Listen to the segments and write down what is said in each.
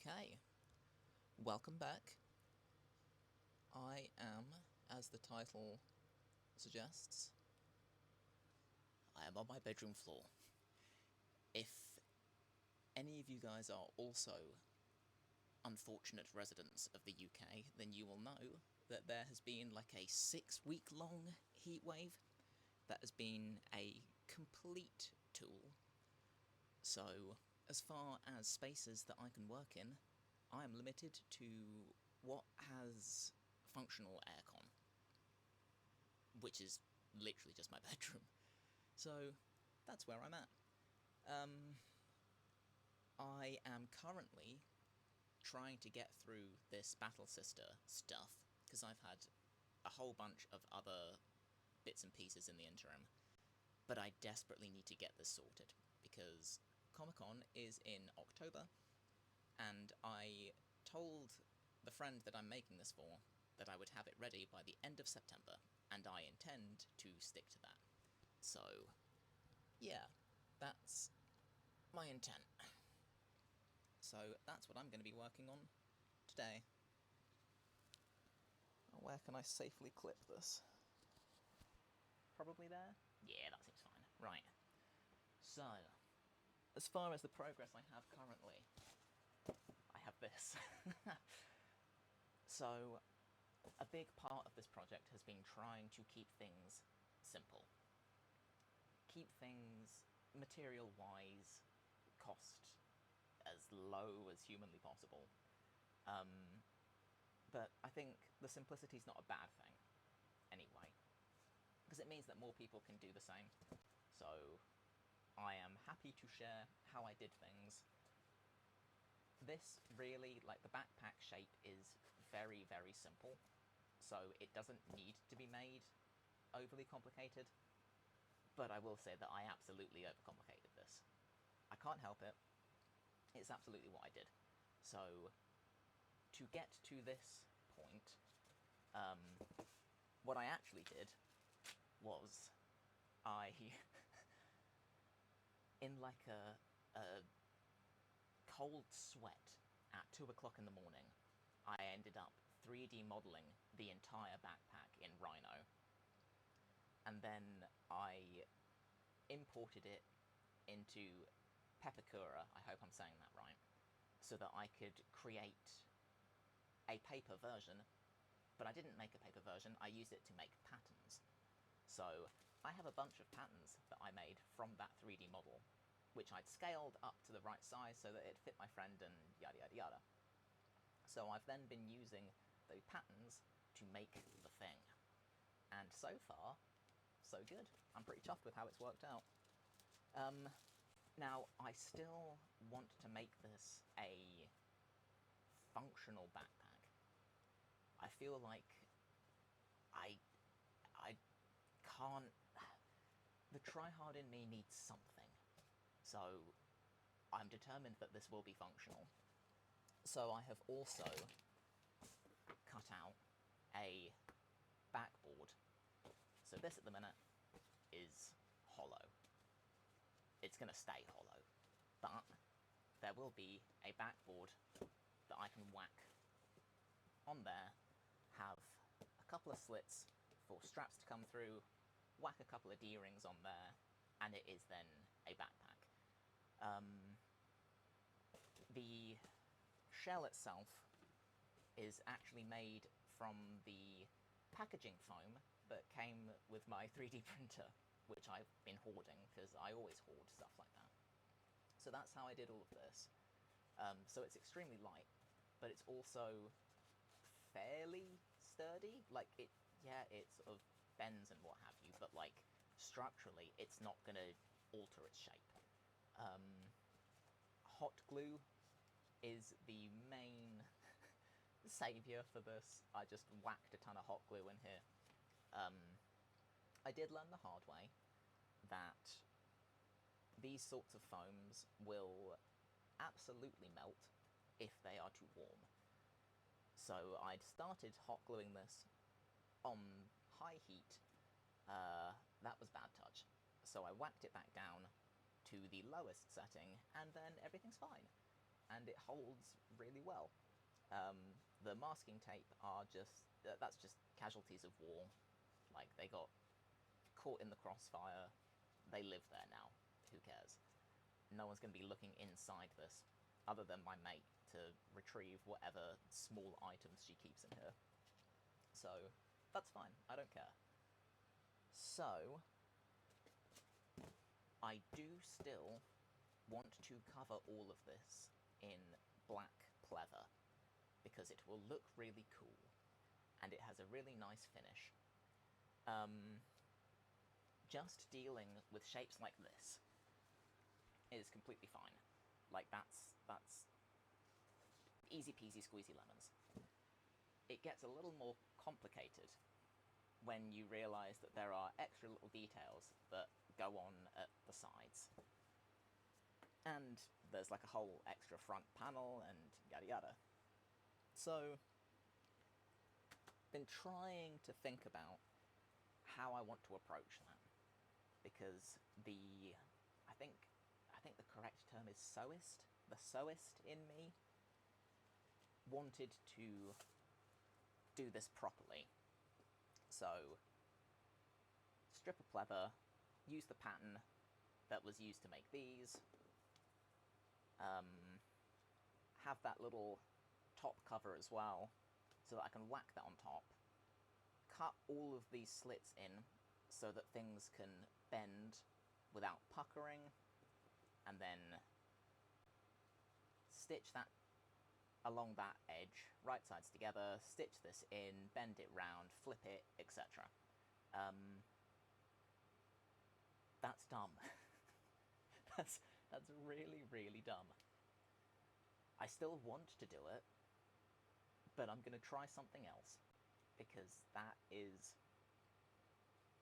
Okay, welcome back. I am, as the title suggests, I am on my bedroom floor. If any of you guys are also unfortunate residents of the UK, then you will know that there has been like a 6 week long heatwave that has been a complete tool. So, as far as spaces that I can work in, I am limited to what has functional aircon, which is literally just my bedroom. So that's where I'm at. Um, I am currently trying to get through this Battle Sister stuff because I've had a whole bunch of other bits and pieces in the interim, but I desperately need to get this sorted because Comic Con is in October, and I told the friend that I'm making this for that I would have it ready by the end of September, and I intend to stick to that. So, yeah, that's my intent. So that's what I'm going to be working on today. Where can I safely clip this? Probably there? Yeah, that seems fine. Right. So, as far as the progress I have currently, I have this. So, a big part of this project has been trying to keep things simple. Keep things material wise, cost as low as humanly possible. But I think the simplicity is not a bad thing, anyway, because it means that more people can do the same. So I am happy to share how I did things. This really, like, the backpack shape is very, very simple, so it doesn't need to be made overly complicated, but I will say that I absolutely overcomplicated this. I can't help it. It's absolutely what I did. So, to get to this point, what I actually did was I, in like a cold sweat at 2 o'clock in the morning, I ended up 3D modeling the entire backpack in Rhino. And then I imported it into Pepakura, I hope I'm saying that right, so that I could create a paper version, but I didn't make a paper version, I used it to make patterns. So I have a bunch of patterns that I made from that 3D model, which I'd scaled up to the right size so that it fit my friend and yada yada yada. So I've then been using those patterns to make the thing. And so far, so good. I'm pretty chuffed with how it's worked out. Now, I still want to make this a functional backpack. I feel like I I can't. The tryhard in me needs something. So I'm determined that this will be functional. So I have also cut out a backboard. So this at the minute is hollow. It's going to stay hollow. But there will be a backboard that I can whack on there, have a couple of slits for straps to come through, whack a couple of D-rings on there, and it is then a backpack. The shell itself is actually made from the packaging foam that came with my 3D printer, which I've been hoarding because I always hoard stuff like that. So that's how I did all of this. So it's extremely light, but it's also fairly sturdy. Like, it sort of bends and what have you, but like structurally, it's not gonna alter its shape. Hot glue is the main savior for this. I just whacked a ton of hot glue in here. I did learn the hard way that these sorts of foams will absolutely melt if they are too warm. So I'd started hot gluing this on high heat. That was bad touch. So I whacked it back down to the lowest setting, and then everything's fine. and it holds really well. The masking tape are just, that's just casualties of war. Like, they got caught in the crossfire, they live there now, who cares? No one's going to be looking inside this, other than my mate, to retrieve whatever small items she keeps in here. So, that's fine, I don't care. So, I do still want to cover all of this in black pleather, because it will look really cool, and it has a really nice finish. Just dealing with shapes like this is completely fine. Like, that's easy peasy squeezy lemons. It gets a little more complicated when you realise that there are extra little details that go on at the sides. And there's like a whole extra front panel and yada yada. So, been trying to think about how I want to approach that, because I think the correct term is sewist. The sewist in me wanted to do this properly. So, strip of pleather, use the pattern that was used to make these, have that little top cover as well, so that I can whack that on top, cut all of these slits in so that things can bend without puckering, and then stitch that along that edge, right sides together, stitch this in, bend it round, flip it, etc. That's dumb. that's really, really dumb. I still want to do it, but I'm going to try something else, because that is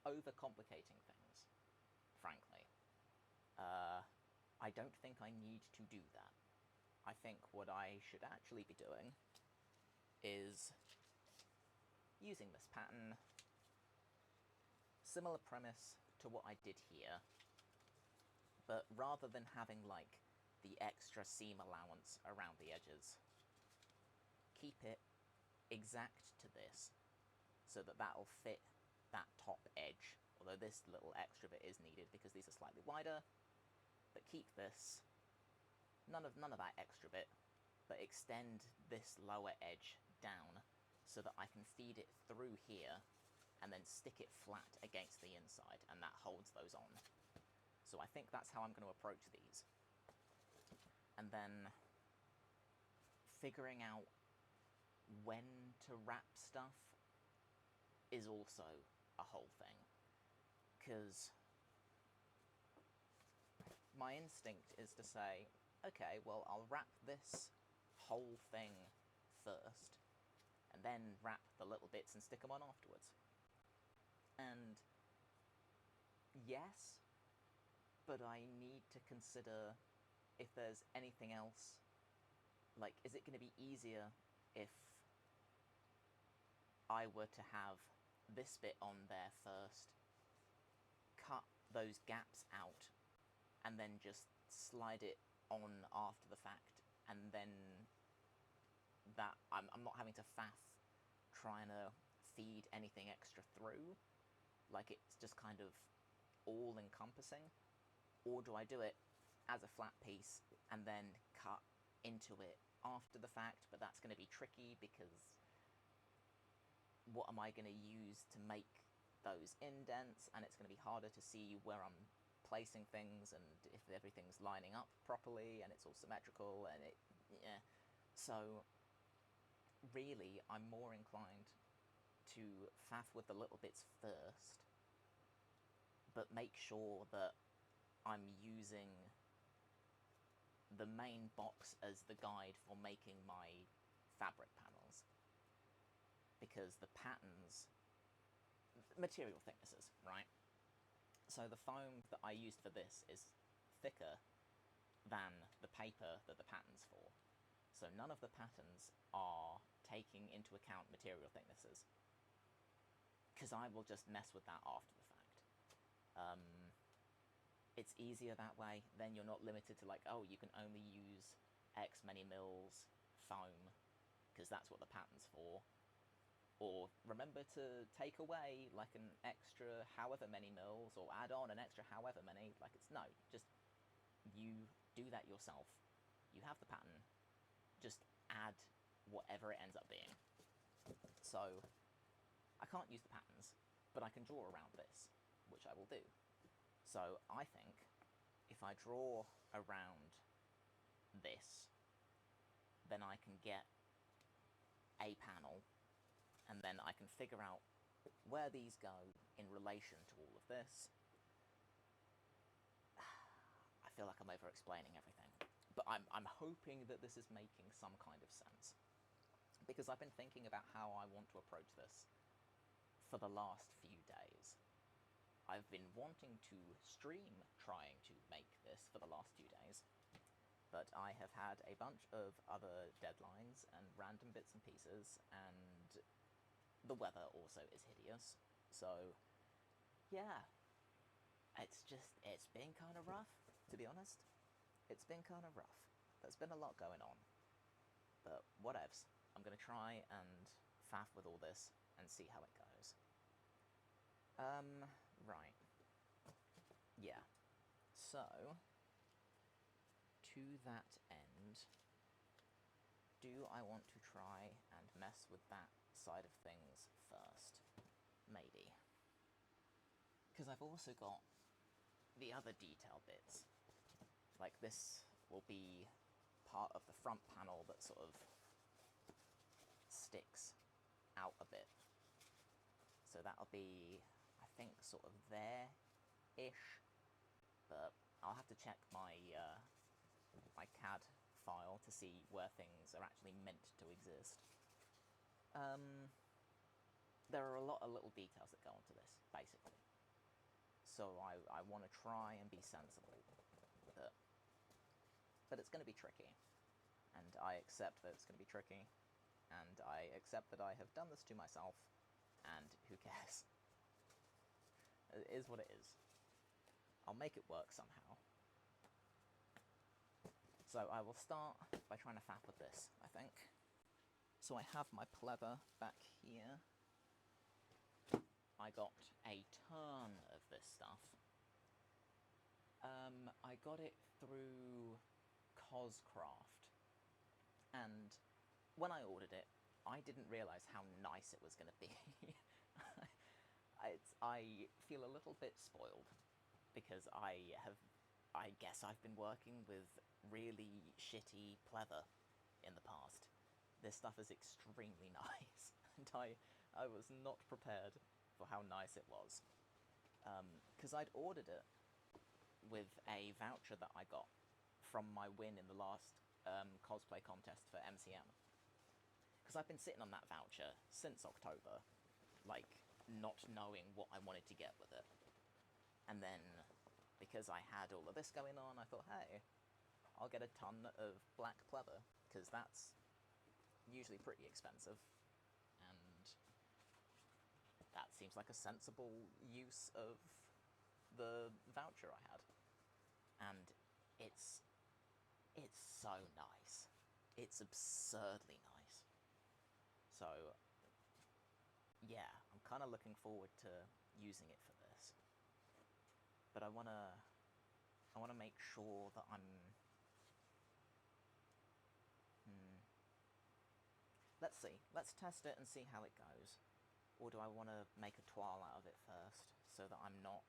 overcomplicating things, frankly. I don't think I need to do that. I think what I should actually be doing is using this pattern, similar premise to what I did here, but rather than having, like, the extra seam allowance around the edges, keep it exact to this, so that that'll fit that top edge, although this little extra bit is needed because these are slightly wider, but keep this, none of that extra bit, but extend this lower edge down so that I can feed it through here and then stick it flat against the inside, and that holds those on. So I think that's how I'm going to approach these. And then figuring out when to wrap stuff is also a whole thing. Because my instinct is to say, okay, well, I'll wrap this whole thing first, and then wrap the little bits and stick them on afterwards. And yes, but I need to consider if there's anything else. Like, is it going to be easier if I were to have this bit on there first, cut those gaps out, and then just slide it on after the fact, and then that I'm not having to faff trying to feed anything extra through, like it's just kind of all-encompassing? Or do I do it as a flat piece and then cut into it after the fact, but that's going to be tricky because what am I going to use to make those indents, and it's going to be harder to see where I'm placing things and if everything's lining up properly and it's all symmetrical, and yeah. So really, I'm more inclined to faff with the little bits first, but make sure that I'm using the main box as the guide for making my fabric panels, because the patterns, material thicknesses, right? So the foam that I used for this is thicker than the paper that the pattern's for. So none of the patterns are taking into account material thicknesses, because I will just mess with that after the fact. It's easier that way. Then you're not limited to, like, oh, you can only use X many mils foam, because that's what the pattern's for. Or remember to take away like an extra however many mils, or add on an extra however many. Like, it's no, just you do that yourself. You have the pattern, just add whatever it ends up being. So I can't use the patterns, but I can draw around this, which I will do. So I think if I draw around this, then I can get a panel, and then I can figure out where these go in relation to all of this. I feel like I'm over-explaining everything, but I'm hoping that this is making some kind of sense, because I've been thinking about how I want to approach this for the last few days. I've been wanting to stream trying to make this for the last few days, but I have had a bunch of other deadlines and random bits and pieces, and the weather also is hideous. So, yeah, it's been kind of rough, to be honest. It's been kind of rough. There's been a lot going on. But whatevs. I'm going to try and faff with all this and see how it goes. Right. Yeah. So, to that end, do I want to try and mess with that side of things first? Maybe. Because I've also got the other detail bits. Like, this will be part of the front panel that sort of sticks out a bit. So that'll be, I think, sort of there-ish, but I'll have to check my my CAD file to see where things are actually meant to exist. There are a lot of little details that go into this, basically. So I want to try and be sensible with it. But it's going to be tricky, and I accept that it's going to be tricky, and I accept that I have done this to myself, and who cares? It is what it is. I'll make it work somehow. So I will start by trying to faff with this, I think. So I have my pleather back here. I got a ton of this stuff. I got it through Coscraft, and when I ordered it, I didn't realise how nice it was going to be. I feel a little bit spoiled, because I guess I've been working with really shitty pleather in the past. This stuff is extremely nice, and I was not prepared for how nice it was. Because I'd ordered it with a voucher that I got from my win in the last cosplay contest for MCM. Because I've been sitting on that voucher since October, like, not knowing what I wanted to get with it. And then, because I had all of this going on, I thought, hey, I'll get a ton of black pleather, because that's usually pretty expensive, and that seems like a sensible use of the voucher I had. And it's so nice. It's absurdly nice. So, yeah, I'm kind of looking forward to using it for this. But I want to make sure that I'm... Let's see. Let's test it and see how it goes. Or do I want to make a toile out of it first, so that I'm not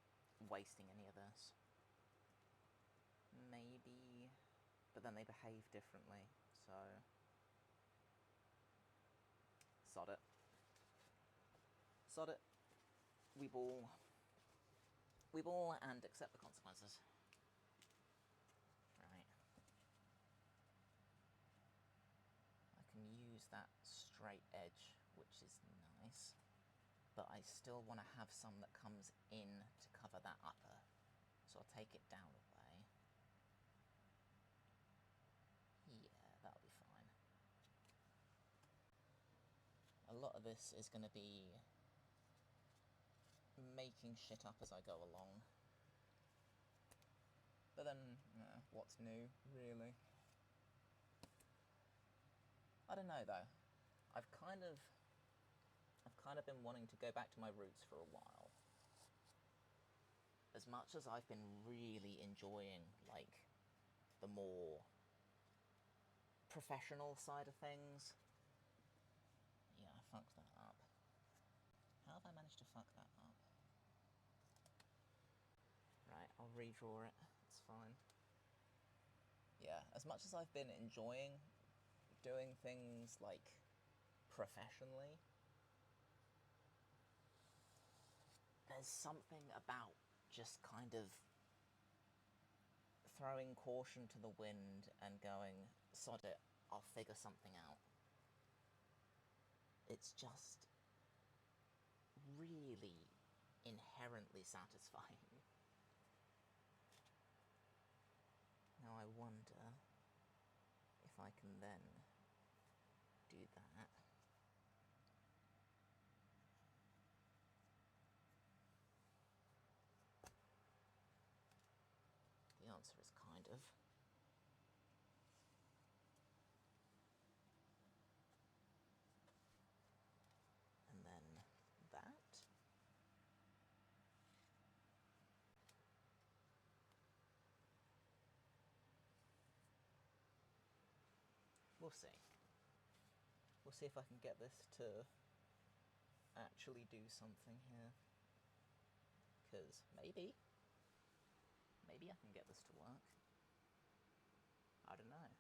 wasting any of this? Maybe... But then they behave differently, so... Sod it. Sod it. We ball and accept the consequences. Right. I can use that straight edge, which is nice. But I still want to have some that comes in to cover that upper. So I'll take it down a way. Yeah, that'll be fine. A lot of this is going to be making shit up as I go along. But then, what's new, really? I don't know though. I've kind of been wanting to go back to my roots for a while. As much as I've been really enjoying, like, the more professional side of things. Yeah, I fucked that up. How have I managed to fuck that up? Right, I'll redraw it. It's fine. Yeah, as much as I've been enjoying doing things, like, professionally, there's something about just kind of throwing caution to the wind and going, sod it, I'll figure something out. It's just really inherently satisfying. Now I wonder if I can then do that. The answer is kind of. And then that. We'll see. We'll see if I can get this to actually do something here. Because maybe I can get this to work. I don't know.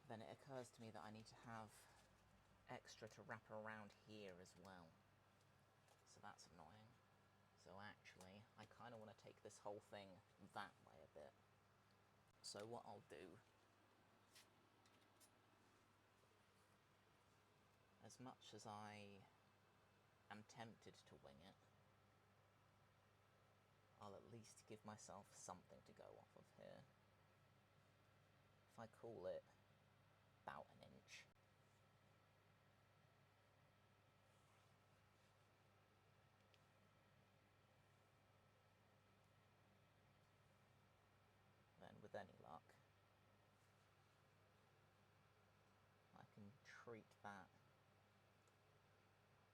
Then it occurs to me that I need to have extra to wrap around here as well. So that's annoying. So actually, I kind of want to take this whole thing that way a bit. So what I'll do, as much as I am tempted to wing it, I'll at least give myself something to go off of here. If I call it about an inch. Then with any luck, I can treat that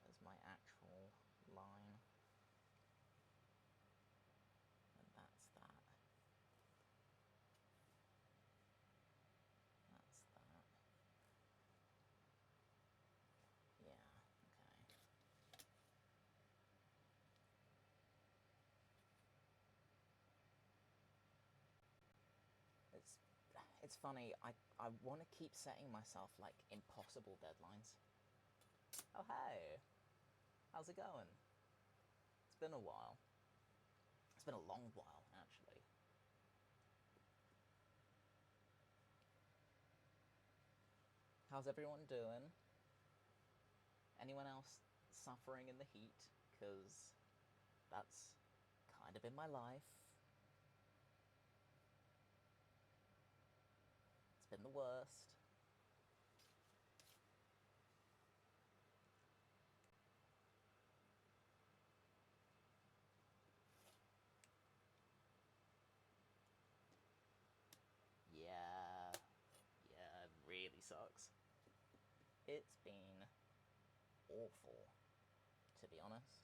as my actual line. And that's that. That's that. Yeah, okay. It's funny, I want to keep setting myself, like, impossible deadlines. Oh, hey! How's it going? It's been a while. It's been a long while, actually. How's everyone doing? Anyone else suffering in the heat? Because that's kind of been my life. It's been the worst. Yeah, it really sucks. It's been awful, to be honest.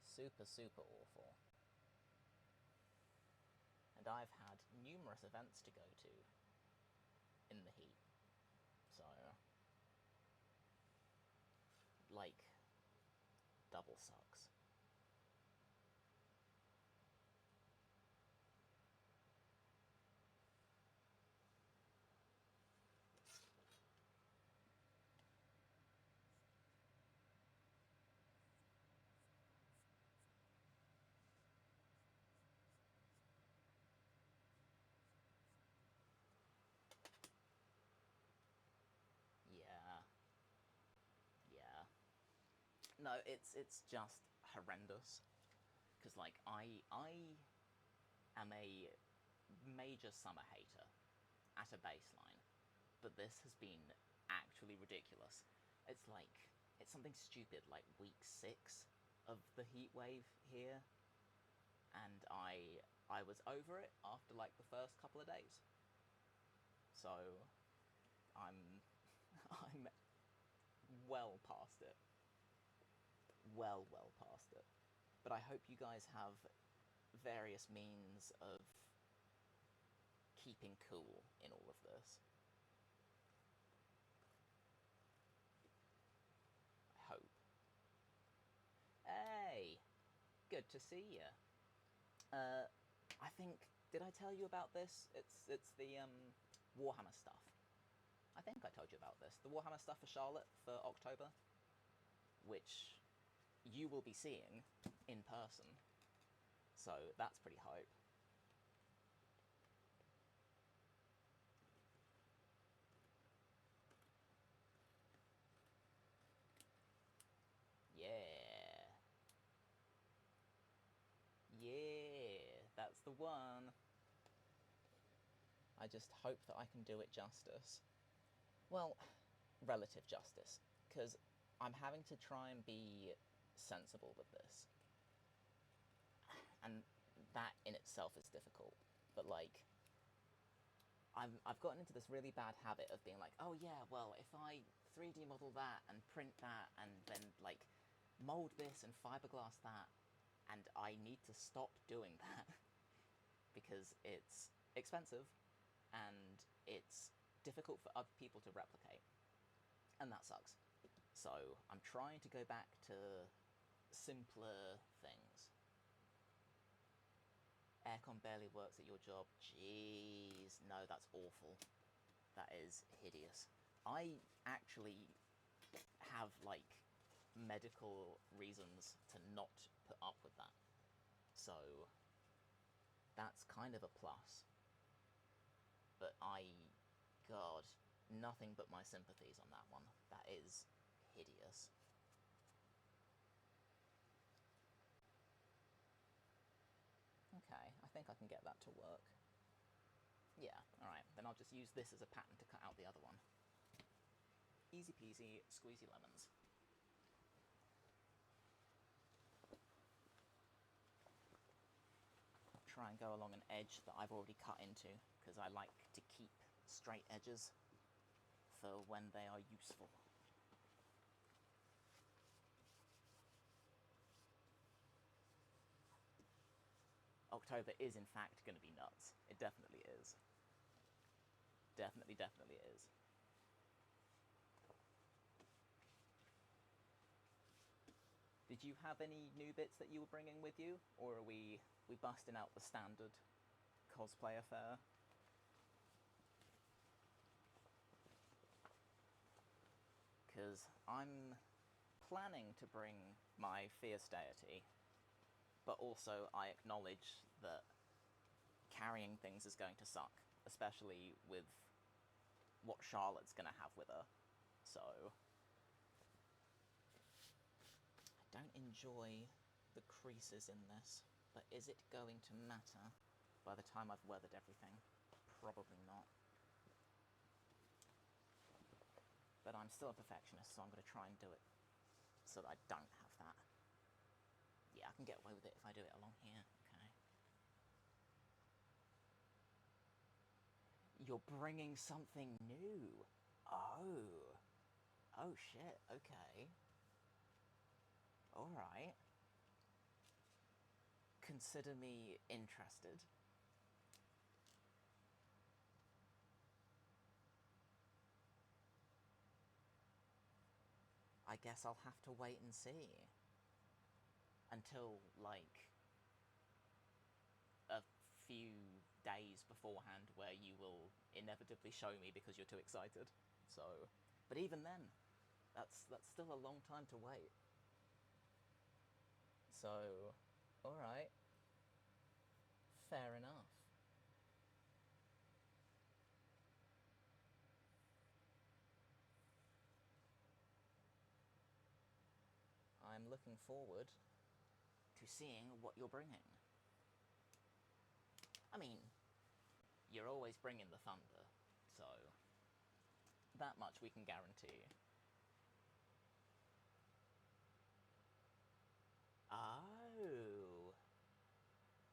Super, super awful. And I've had numerous events to go to in the heat. So, like, double sucks. Yeah. No, it's just horrendous. Because, like, I am a major summer hater at a baseline, but this has been actually ridiculous. It's like, it's something stupid like week 6 of the heat wave here, and I I was over it after like the first couple of days. So I'm I'm well past it. Well past it. But I hope you guys have various means of keeping cool in all of this. I hope. Hey! Good to see you. I think, did I tell you about this? It's the Warhammer stuff. I think I told you about this. The Warhammer stuff for Charlotte for October, which you will be seeing in person. So that's pretty hype. Yeah. Yeah, that's the one. I just hope that I can do it justice. Well, relative justice, because I'm having to try and be sensible with this. And that in itself is difficult. But, like, I've gotten into this really bad habit of being like, oh yeah, well, if I 3D model that and print that and then, like, mold this and fiberglass that, and I need to stop doing that because it's expensive and it's difficult for other people to replicate, and that sucks. So I'm trying to go back to simpler things. Aircon barely works at your job. Jeez, no, that's awful. That is hideous. I actually have, like, medical reasons to not put up with that. So that's kind of a plus. But God, nothing but my sympathies on that one. That is hideous. Okay, I think I can get that to work. Yeah, alright, then I'll just use this as a pattern to cut out the other one. Easy peasy, squeezy lemons. Try and go along an edge that I've already cut into, because I like to keep straight edges for when they are useful. October is in fact going to be nuts. It definitely is. Definitely is. Did you have any new bits that you were bringing with you, or are we busting out the standard cosplay affair? Because I'm planning to bring my fierce deity, but also I acknowledge that carrying things is going to suck, especially with what Charlotte's going to have with her. So I don't enjoy the creases in this, but is it going to matter by the time I've weathered everything? Probably not. But I'm still a perfectionist, so I'm going to try and do it so that I don't have that. Yeah, I can get away with it if I do it along here. Okay. You're bringing something new. Oh. Oh shit, okay. Alright. Consider me interested. I guess I'll have to wait and see. Until, like, a few days beforehand where you will inevitably show me because you're too excited. So, but even then, that's still a long time to wait. So, alright. Fair enough. I'm looking forward to seeing what you're bringing. I mean, you're always bringing the thunder, so that much we can guarantee. Oh.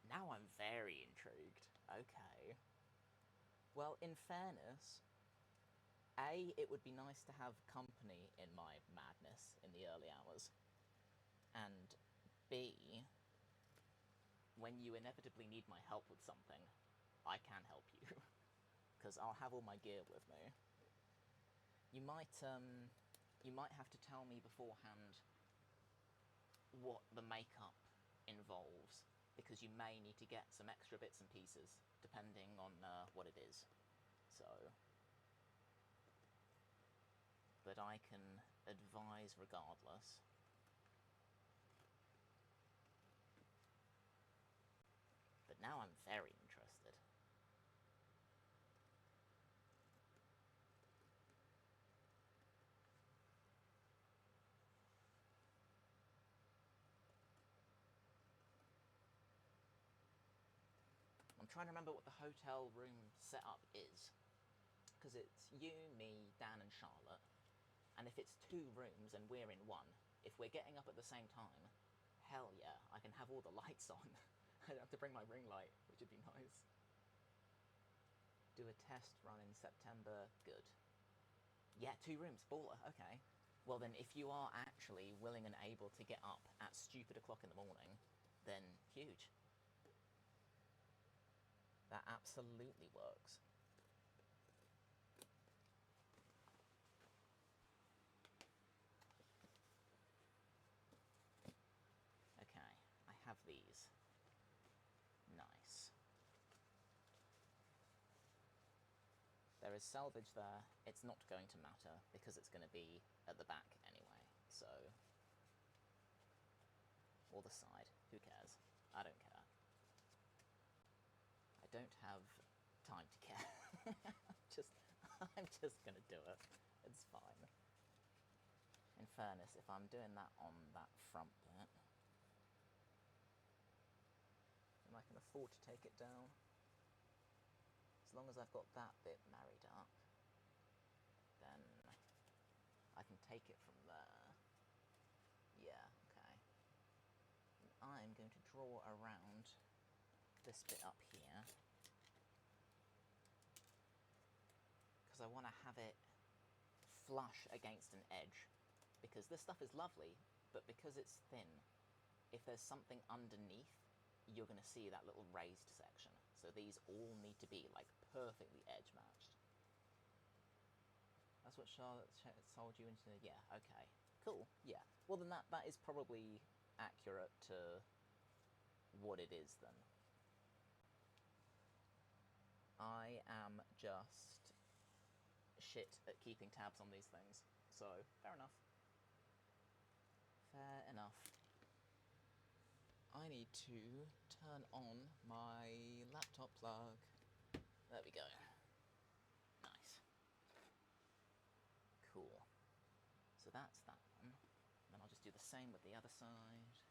Now I'm very very intrigued. Okay. Well, in fairness, A, it would be nice to have company in my madness in the early hours. And B, when you inevitably need my help with something, I can help you. Because I'll have all my gear with me. You might have to tell me beforehand what the makeup involves, because you may need to get some extra bits and pieces, depending on what it is. So... but I can advise regardless. But now I'm very interested. I'm trying to remember what the hotel room setup is. Because it's you, me, Dan and Charlotte. And if it's 2 rooms and we're in one, if we're getting up at the same time, hell yeah, I can have all the lights on. I don't have to bring my ring light, which would be nice. Do a test run in September, good. Yeah, 2 rooms, baller, okay. Well then, if you are actually willing and able to get up at stupid o'clock in the morning, then huge. That absolutely works. Okay, I have these. Nice. There is salvage there. It's not going to matter, because it's going to be at the back anyway, so... or the side. Who cares? I don't care. I don't have time to care. I'm just gonna do it. It's fine. In fairness, if I'm doing that on that front bit, then I can afford to take it down. As long as I've got that bit married up, then I can take it from there. Yeah, okay. And I'm going to draw around this bit up here, because I want to have it flush against an edge, because this stuff is lovely, but because it's thin, if there's something underneath, you're going to see that little raised section. So these all need to be, like, perfectly edge matched. That's what Charlotte sold you into... yeah, okay. Cool, yeah. Well then that is probably accurate to what it is then. I am just shit at keeping tabs on these things, so fair enough. Fair enough. I need to turn on my laptop plug. There we go. Nice. Cool. So that's that one. And then I'll just do the same with the other side.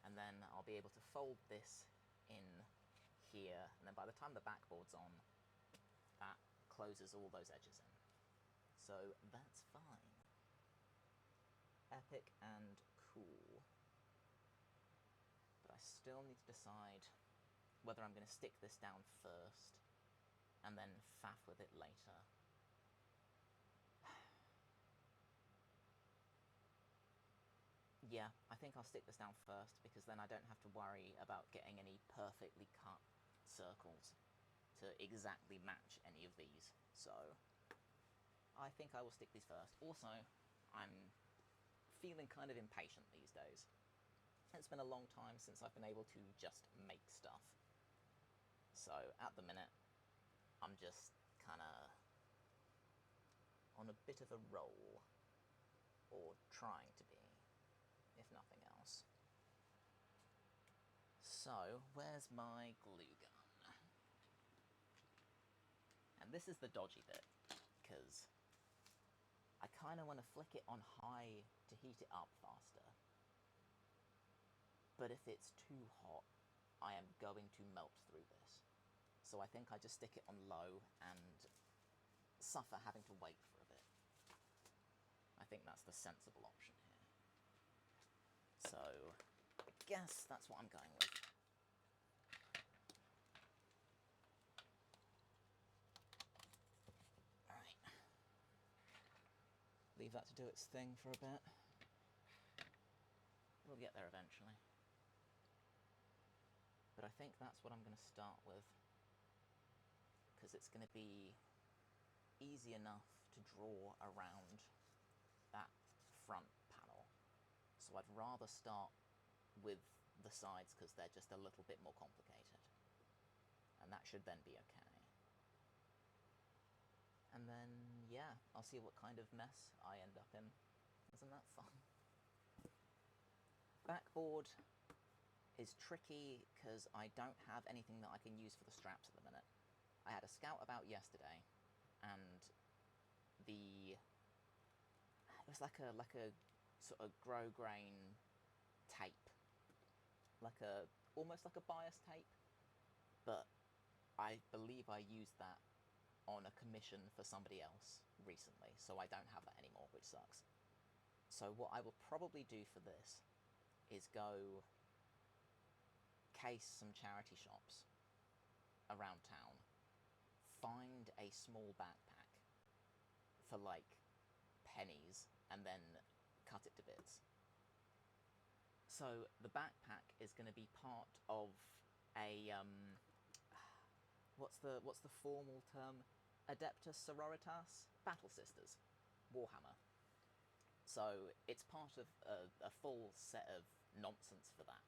And then I'll be able to fold this in here, and then by the time the backboard's on, that closes all those edges in. So that's fine. Epic and cool. But I still need to decide whether I'm going to stick this down first and then faff with it later. Yeah, I think I'll stick this down first, because then I don't have to worry about getting any perfectly cut circles to exactly match any of these. So I think I will stick these first. Also, I'm feeling kind of impatient these days. It's been a long time since I've been able to just make stuff. So at the minute, I'm just kind of on a bit of a roll, or trying to be, if nothing else. So, where's my glue gun? And this is the dodgy bit, because I kind of want to flick it on high to heat it up faster. But if it's too hot, I am going to melt through this. So I think I just stick it on low and suffer having to wait for a bit. I think that's the sensible option here. So I guess that's what I'm going with. leave that to do its thing for a bit. We'll get there eventually. But I think that's what I'm going to start with, because it's going to be easy enough to draw around that front panel. So I'd rather start with the sides because they're just a little bit more complicated. And that should then be okay. And then, yeah, I'll see what kind of mess I end up in. Isn't that fun? Backboard is tricky because I don't have anything that I can use for the straps at the minute. I had a scout about yesterday, and it was like a sort of grosgrain tape, almost like a bias tape, but I believe I used that on a commission for somebody else recently, so I don't have that anymore, which sucks. So what I will probably do for this is go case some charity shops around town, find a small backpack for like pennies, and then cut it to bits. So the backpack is going to be part of a what's the formal term? Adeptus Sororitas? Battle Sisters. Warhammer. So it's part of a full set of nonsense for that.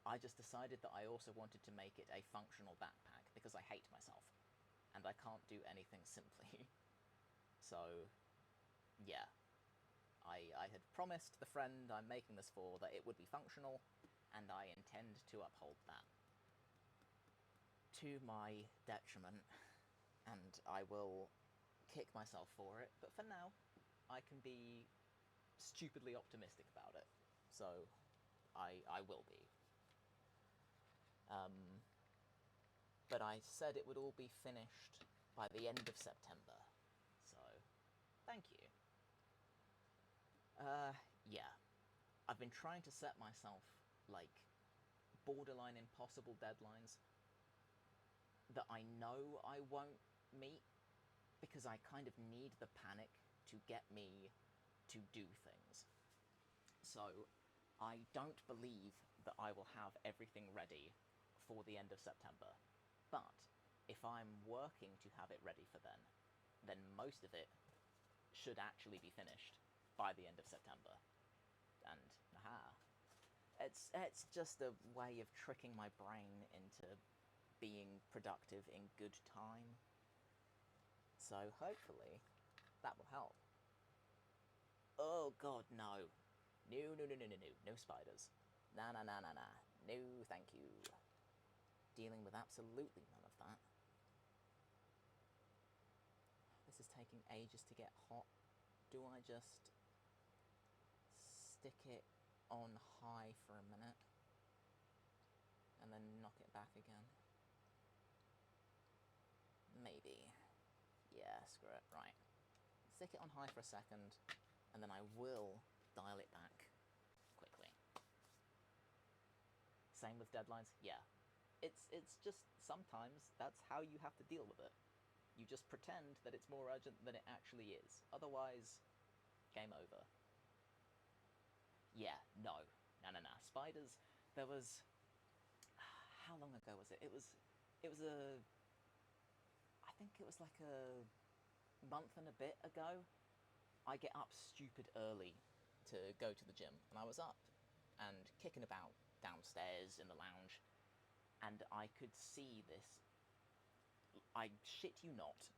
I just decided that I also wanted to make it a functional backpack because I hate myself and I can't do anything simply. So, yeah. I had promised the friend I'm making this for that it would be functional, and I intend to uphold that. To my detriment, and I will kick myself for it, but for now, I can be stupidly optimistic about it. So, I will be. But I said it would all be finished by the end of September. So, thank you. Yeah. I've been trying to set myself, like, borderline impossible deadlines that I know I won't meet, because I kind of need the panic to get me to do things. So, I don't believe that I will have everything ready for the end of September. But, if I'm working to have it ready for then most of it should actually be finished by the end of September. And, aha. It's just a way of tricking my brain into being productive in good time. So hopefully that will help. Oh god, no. No spiders. Nah. No, thank you. Dealing with absolutely none of that. This is taking ages to get hot. Do I just stick it on high for a minute and then knock it back again? Maybe. Yeah, screw it. Right. Stick it on high for a second, and then I will dial it back quickly. Same with deadlines? Yeah. It's just sometimes that's how you have to deal with it. You just pretend that it's more urgent than it actually is. Otherwise, game over. Yeah, no. Spiders, there was... How long ago was it? It was a... I think it was like a month and a bit ago. I get up stupid early to go to the gym, and I was up and kicking about downstairs in the lounge, and I could see this, I shit you not,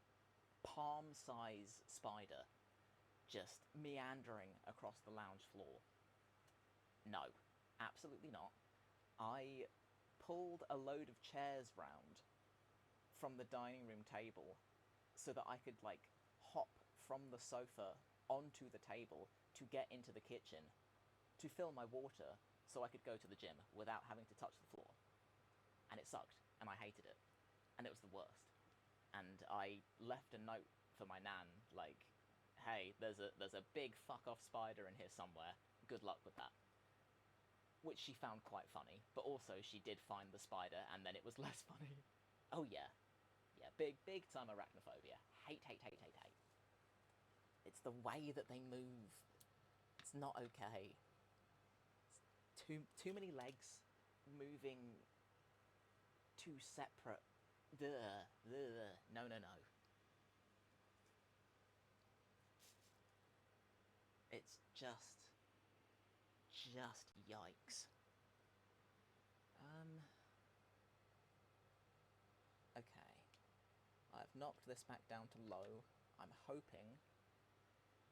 palm-size spider just meandering across the lounge floor. No, absolutely not. I pulled a load of chairs round from the dining room table so that I could, like, hop from the sofa onto the table to get into the kitchen to fill my water so I could go to the gym without having to touch the floor. And it sucked, and I hated it. And it was the worst. And I left a note for my nan, like, hey, there's a big fuck-off spider in here somewhere. Good luck with that. Which she found quite funny, but also she did find the spider, and then it was less funny. Oh yeah. Yeah, big time arachnophobia. Hate. It's the way that they move. It's not okay. It's too many legs moving two separate. Ugh, ugh. No, no, no. It's just yikes. Okay. I've knocked this back down to low. I'm hoping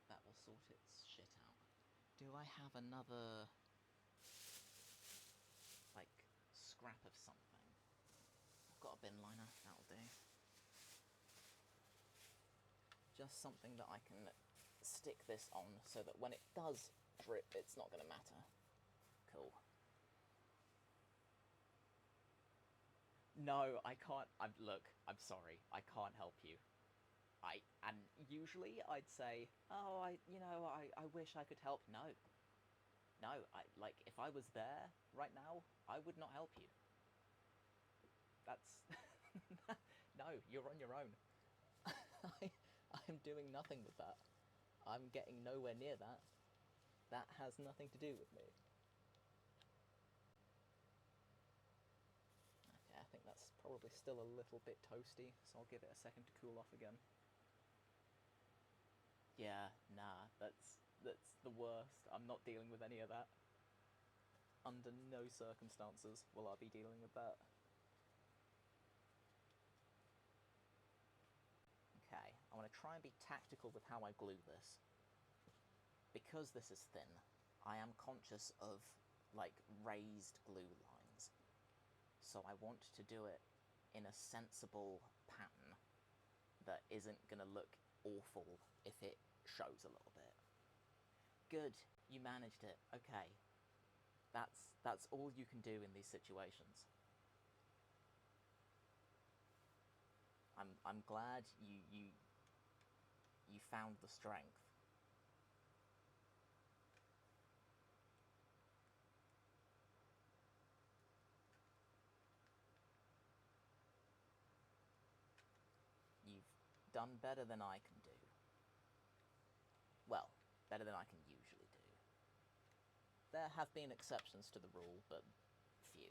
that will sort its shit out. Do I have another, like, scrap of something? I've got a bin liner, that'll do. Just something that I can stick this on so that when it does drip, it's not going to matter. Cool. No, I can't. Look, I'm sorry. I can't help you. And usually I'd say, oh, I wish I could help. No. No, like, if I was there right now, I would not help you. That's... No, you're on your own. I'm doing nothing with that. I'm getting nowhere near that. That has nothing to do with me. Okay, I think that's probably still a little bit toasty, so I'll give it a second to cool off again. Yeah, nah, that's the worst. I'm not dealing with any of that. Under no circumstances will I be dealing with that. Okay, I want to try and be tactical with how I glue this. Because this is thin, I am conscious of, like, raised glue lines. So I want to do it in a sensible pattern that isn't going to look awful if it shows a little bit. Good, you managed it. Okay. That's all you can do in these situations. I'm glad you found the strength. You've done better than I can do. Well, better than I can usually do. There have been exceptions to the rule, but few.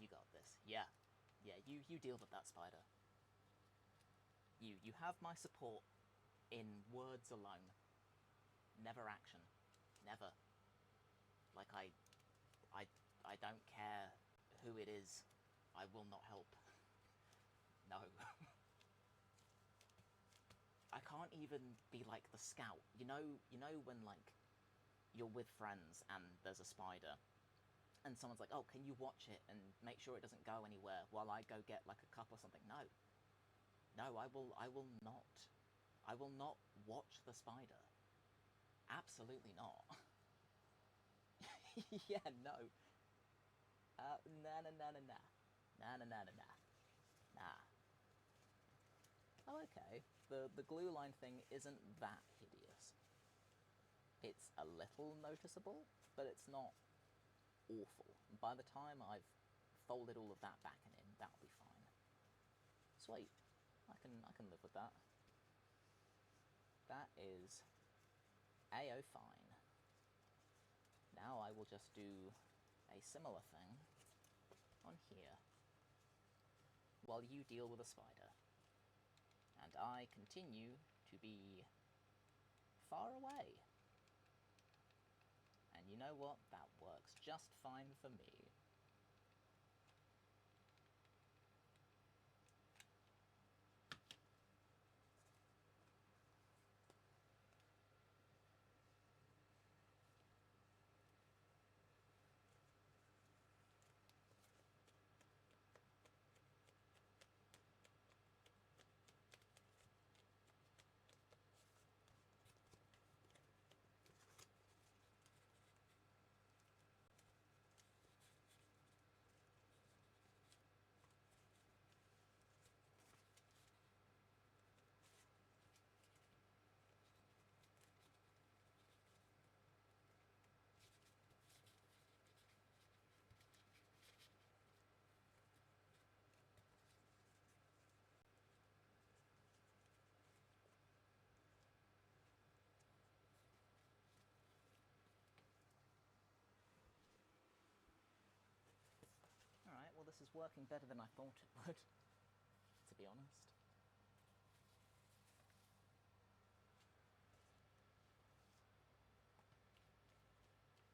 You got this. Yeah. Yeah, you deal with that, spider. You have my support in words alone. Never action. Never. Like, I don't care who it is. I will not help. No. I can't even be like the scout. You know when, like, you're with friends and there's a spider and someone's like, oh, can you watch it and make sure it doesn't go anywhere while I go get, like, a cup or something? No. No, I will not. I will not watch the spider. Absolutely not. Yeah, no. Nah. Nah. Oh, okay. The glue line thing isn't that hideous. It's a little noticeable, but it's not awful. By the time I've folded all of that back and in, that'll be fine. Sweet. I can live with that. That is A-O fine. Now I will just do a similar thing on here while you deal with a spider. And I continue to be far away. And you know what? That works just fine for me. this is working better than I thought it would, to be honest.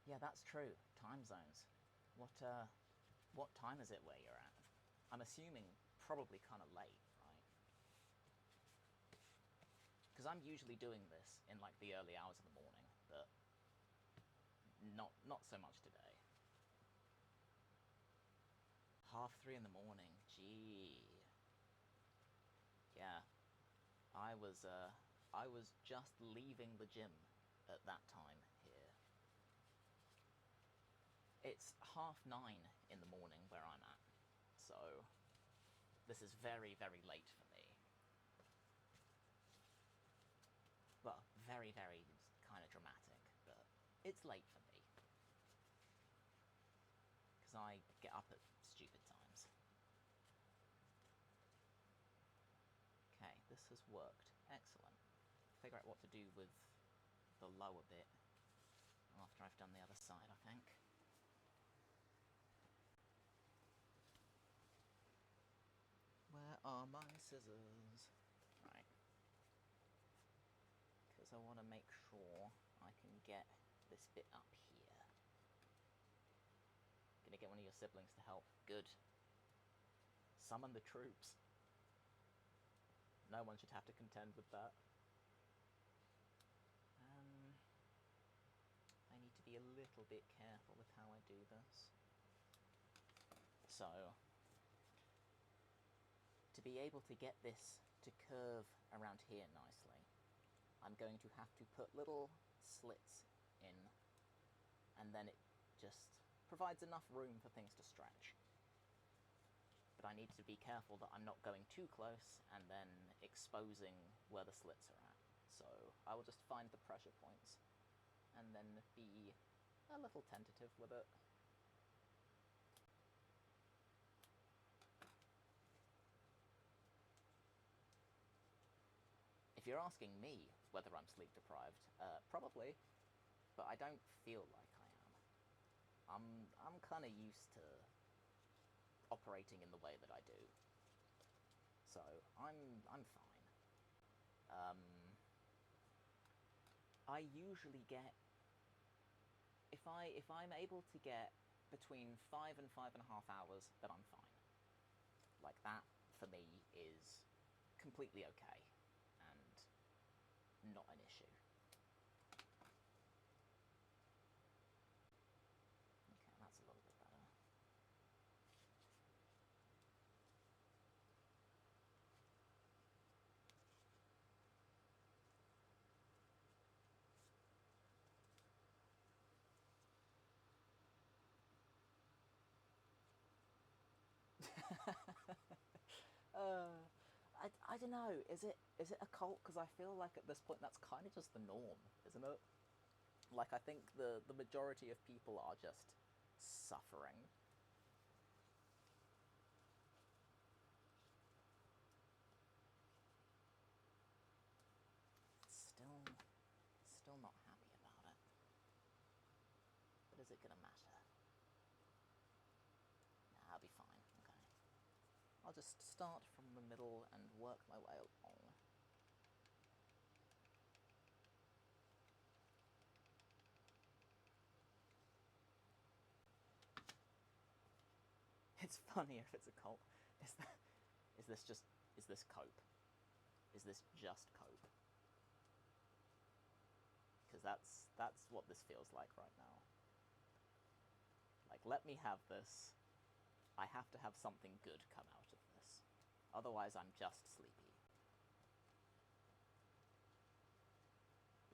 Yeah, that's true. Time zones. What time is it where you're at? I'm assuming probably kind of late, right? Because I'm usually doing this in like the early hours of the morning, but not so much today. 3:30 in the morning. Gee. Yeah. I was just leaving the gym at that time here. It's 9:30 in the morning where I'm at, so this is very, very late for me. Well, very, very kind of dramatic, but it's late for me. Because I get up at stupid times. Okay, this has worked. Excellent. Figure out what to do with the lower bit after I've done the other side, I think. Where are my scissors? Right. Because I want to make sure I can get this bit up here. Gonna get one of your siblings to help. Good. Summon the troops. No one should have to contend with that. I need to be a little bit careful with how I do this. So, to be able to get this to curve around here nicely, I'm going to have to put little slits in, and then it just provides enough room for things to stretch. But I need to be careful that I'm not going too close and then exposing where the slits are at. So I will just find the pressure points and then be a little tentative with it. If you're asking me whether I'm sleep deprived, probably, but I don't feel like I am. I'm kind of used to operating in the way that I do, so I'm fine. I usually get, if I'm able to get between 5 and 5.5 hours, then I'm fine. Like that for me is completely okay and not an issue. Okay, that's a little bit better. I don't know. Is it a cult? Because I feel like at this point that's kind of just the norm, isn't it? Like I think the majority of people are just suffering. Still not happy about it. But is it gonna matter? Nah, I'll be fine. Okay. I'll just start from the middle and work my way along. It's funny if it's a cult. Is this cope? Is this just cope? Because that's what this feels like right now. Like, let me have this. I have to have something good come out of this. Otherwise, I'm just sleepy.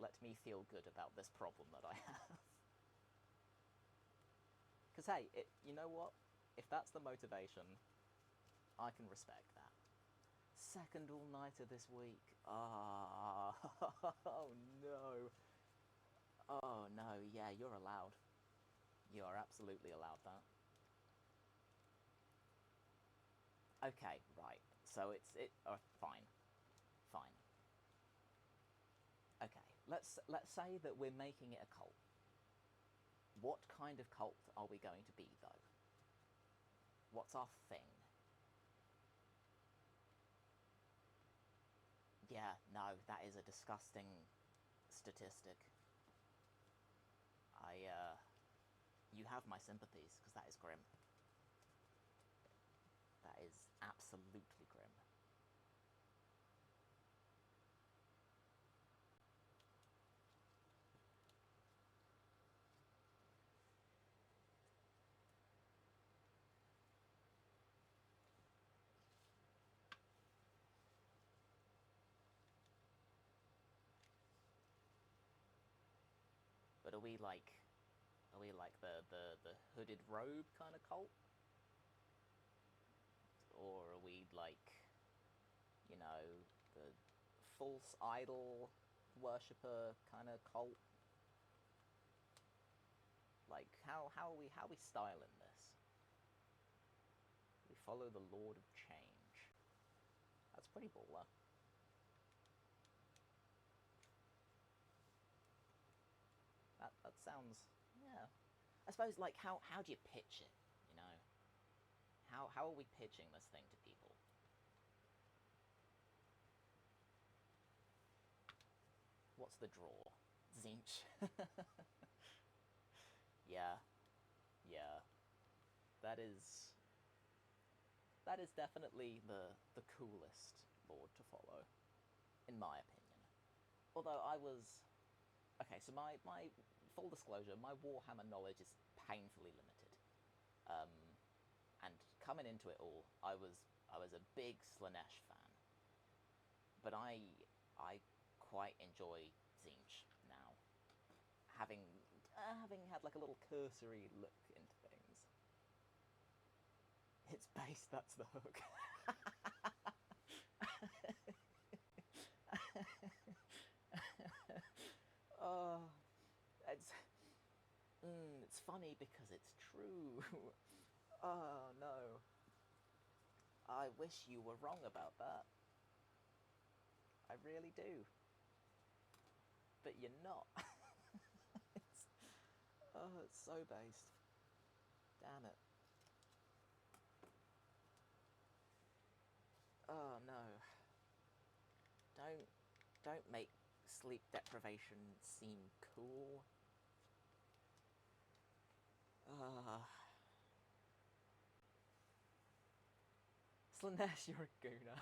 Let me feel good about this problem that I have. Because, hey, you know what? If that's the motivation, I can respect that. Second all-nighter this week. Ah, oh no. Oh no, yeah, you're allowed. You are absolutely allowed that. Okay, right. So fine. Fine. Okay, let's say that we're making it a cult. What kind of cult are we going to be, though? What's our thing? Yeah, no, that is a disgusting statistic. You have my sympathies, because that is grim. That is absolutely grim. But are we like the hooded robe kind of cult? Or are we like, you know, the false idol worshipper kind of cult? Like, how are we styling this? We follow the Lord of Change. That's pretty baller. That sounds, yeah. I suppose, like, how do you pitch it, you know? How are we pitching this thing to people? What's the draw? Tzeentch. Yeah. Yeah. That is definitely the coolest lord to follow, in my opinion. Although I was... Okay, so my full disclosure, my Warhammer knowledge is painfully limited. And coming into it all, I was a big Slaanesh fan. But I quite enjoy Tzeentch now. Having had like a little cursory look into things. It's based, that's the hook. Oh, it's funny because it's true. Oh no. I wish you were wrong about that. I really do. But you're not. it's so based. Damn it. Oh no. Don't make sleep deprivation seem cool. Slaanesh, you're a gooner.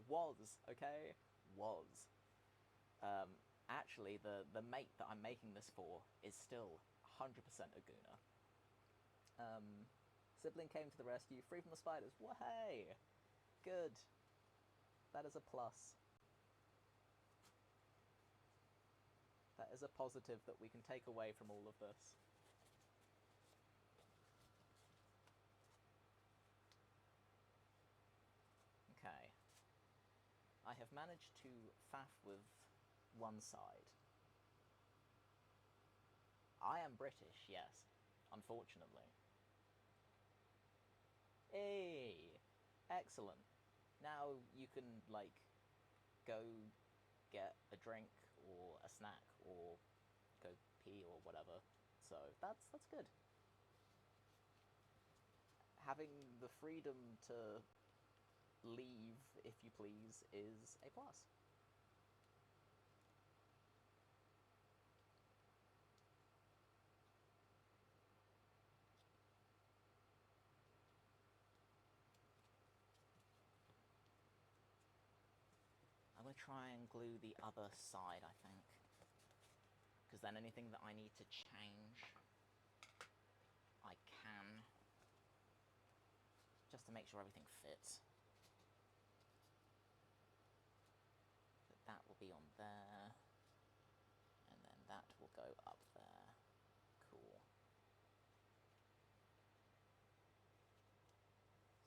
Was, okay? Was. Actually, the mate that I'm making this for is still 100% a gooner. Sibling came to the rescue, free from the spiders. Wahey! Good. That is a plus. That is a positive that we can take away from all of this. Okay. I have managed to faff with one side. I am British, yes. Unfortunately. Hey! Excellent. Now you can, like, go get a drink or a snack or go pee or whatever. So that's good. Having the freedom to leave, if you please, is a plus. I'm going to try and glue the other side, I think. Because then anything that I need to change, I can. Just to make sure everything fits. But that will be on there. And then that will go up there. Cool.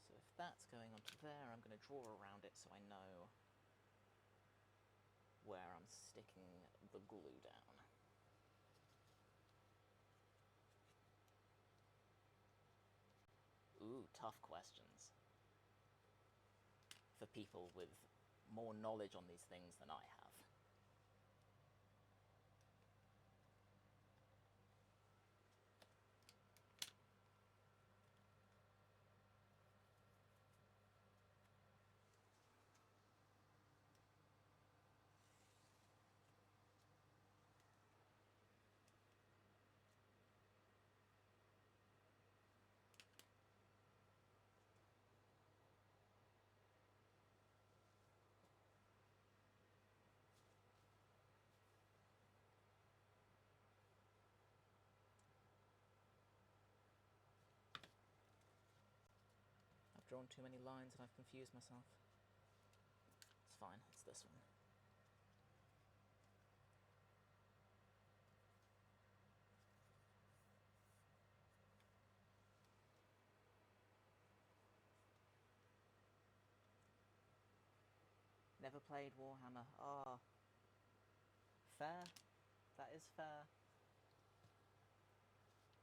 So if that's going onto there, I'm going to draw around it so I know where I'm sticking the glue down. Ooh, tough questions. For people with more knowledge on these things than I have. drawn too many lines and I've confused myself. It's fine, it's this one. Never played Warhammer. Ah. Fair. That is fair.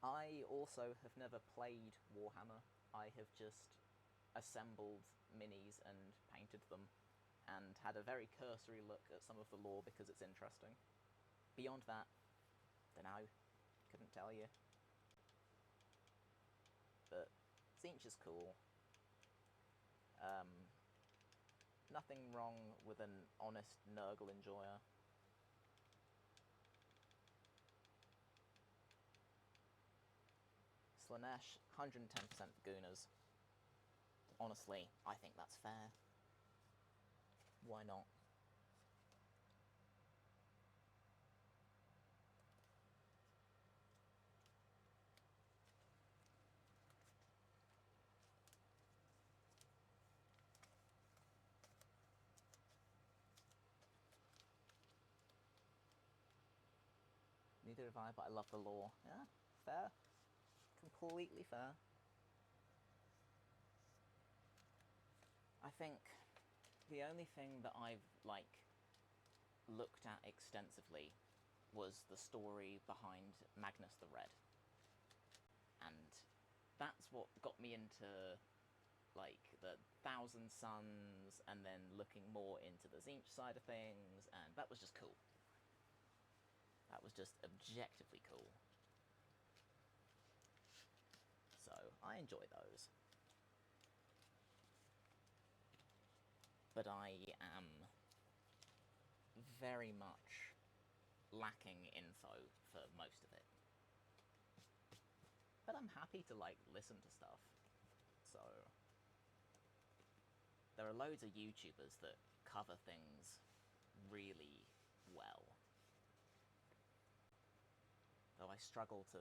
I also have never played Warhammer. I have just assembled minis and painted them, and had a very cursory look at some of the lore because it's interesting. Beyond that, dunno. Couldn't tell you. But Tzeentch is cool. Nothing wrong with an honest Nurgle enjoyer. Slaanesh, 110% Gooners. Honestly, I think that's fair. Why not? Neither have I, but I love the lore. Yeah, fair. Completely fair. I think the only thing that I've, looked at extensively was the story behind Magnus the Red. And that's what got me into, the Thousand Sons, and then looking more into the Tzeentch side of things, and that was just cool. That was just objectively cool. So, I enjoy those. But I am very much lacking info for most of it. But I'm happy to, listen to stuff. So, there are loads of YouTubers that cover things really well. Though I struggle to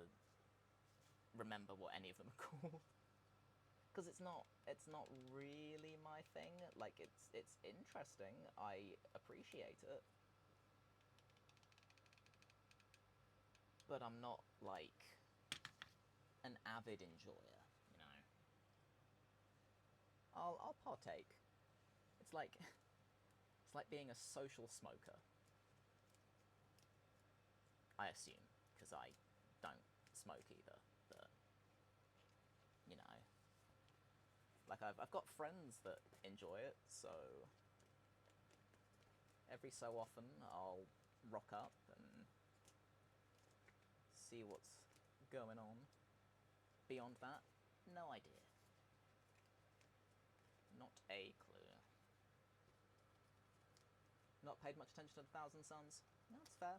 remember what any of them are called. Because it's not really my thing. It's interesting. I appreciate it. But I'm not, an avid enjoyer, you know. I'll partake. It's like being a social smoker. I assume, because I don't smoke either, but, you know. I've got friends that enjoy it, so every so often I'll rock up and see what's going on. Beyond that, no idea. Not a clue. Not paid much attention to the Thousand Sons? No, that's fair.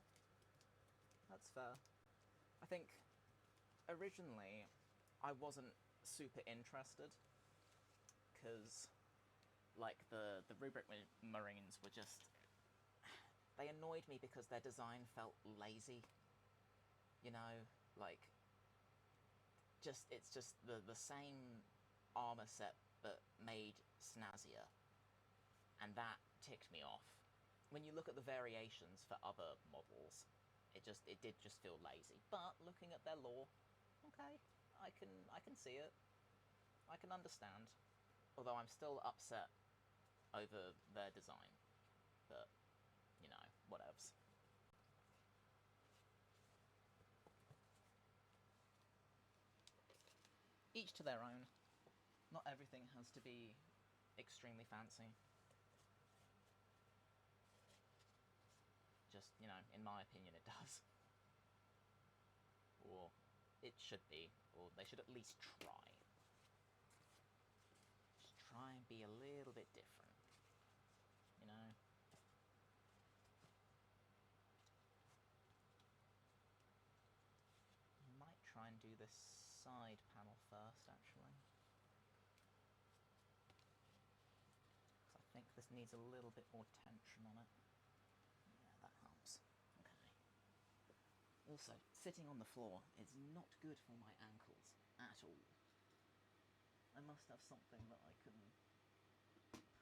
That's fair. I think originally I wasn't super interested, because the Rubric Marines were just... They annoyed me because their design felt lazy. You know, it's just the same armor set but made snazzier. And that ticked me off. When you look at the variations for other models, it did just feel lazy. But looking at their lore, okay, I can see it. I can understand. Although I'm still upset over their design. But, you know, whatevs. Each to their own. Not everything has to be extremely fancy. Just, you know, in my opinion, it does. Or it should be. Or they should at least try. Just try and be a little bit different. You know? Might try and do this side panel first, actually. Because I think this needs a little bit more tension on it. Yeah, that helps. Okay. Also, sitting on the floor is not good for my ankles at all. I must have something that I can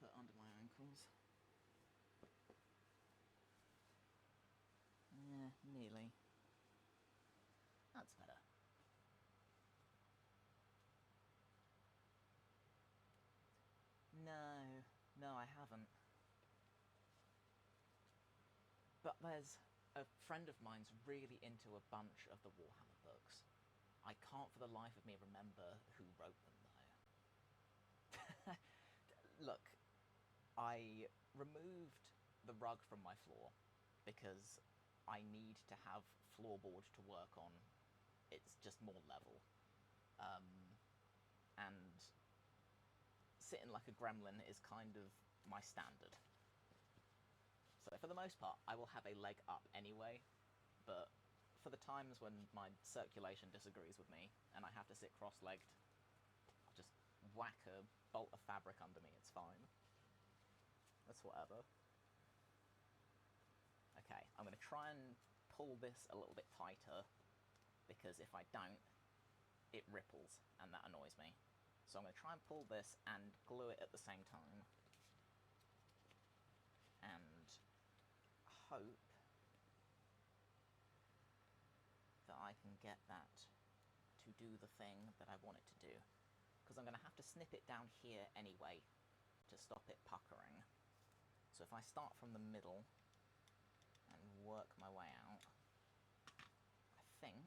put under my ankles. Yeah, nearly. That's better. No, I haven't. But there's a friend of mine's really into a bunch of the Warhammer books. I can't for the life of me remember who wrote them, though. Look, I removed the rug from my floor because I need to have floorboard to work on. It's just more level. And sitting like a gremlin is kind of my standard. So for the most part, I will have a leg up anyway, but for the times when my circulation disagrees with me and I have to sit cross-legged, I'll just whack a bolt of fabric under me, it's fine. That's whatever. Okay, I'm going to try and pull this a little bit tighter, because if I don't, it ripples, and that annoys me. So I'm going to try and pull this and glue it at the same time. And hope that I can get that to do the thing that I want it to do. Because I'm going to have to snip it down here anyway to stop it puckering. So if I start from the middle and work my way out, I think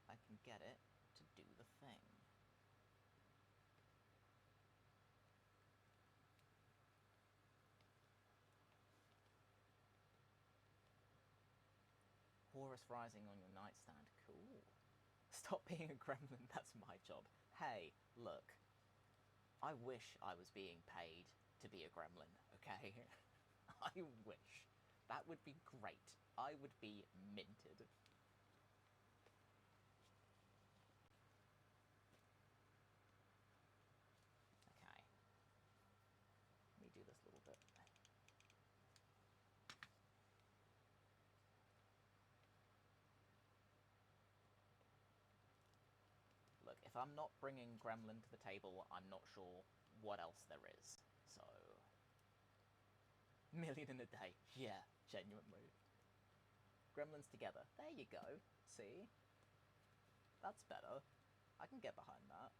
I can get it to do the thing. Horus Rising on your nightstand, cool. Stop being a gremlin, that's my job. Hey, look, I wish I was being paid to be a gremlin, okay? I wish. That would be great. I would be minted. Okay. Let me do this a little bit. Look, if I'm not bringing Gremlin to the table, I'm not sure what else there is. So, million in a day. Yeah, genuinely. Gremlins together. There you go. See? That's better. I can get behind that.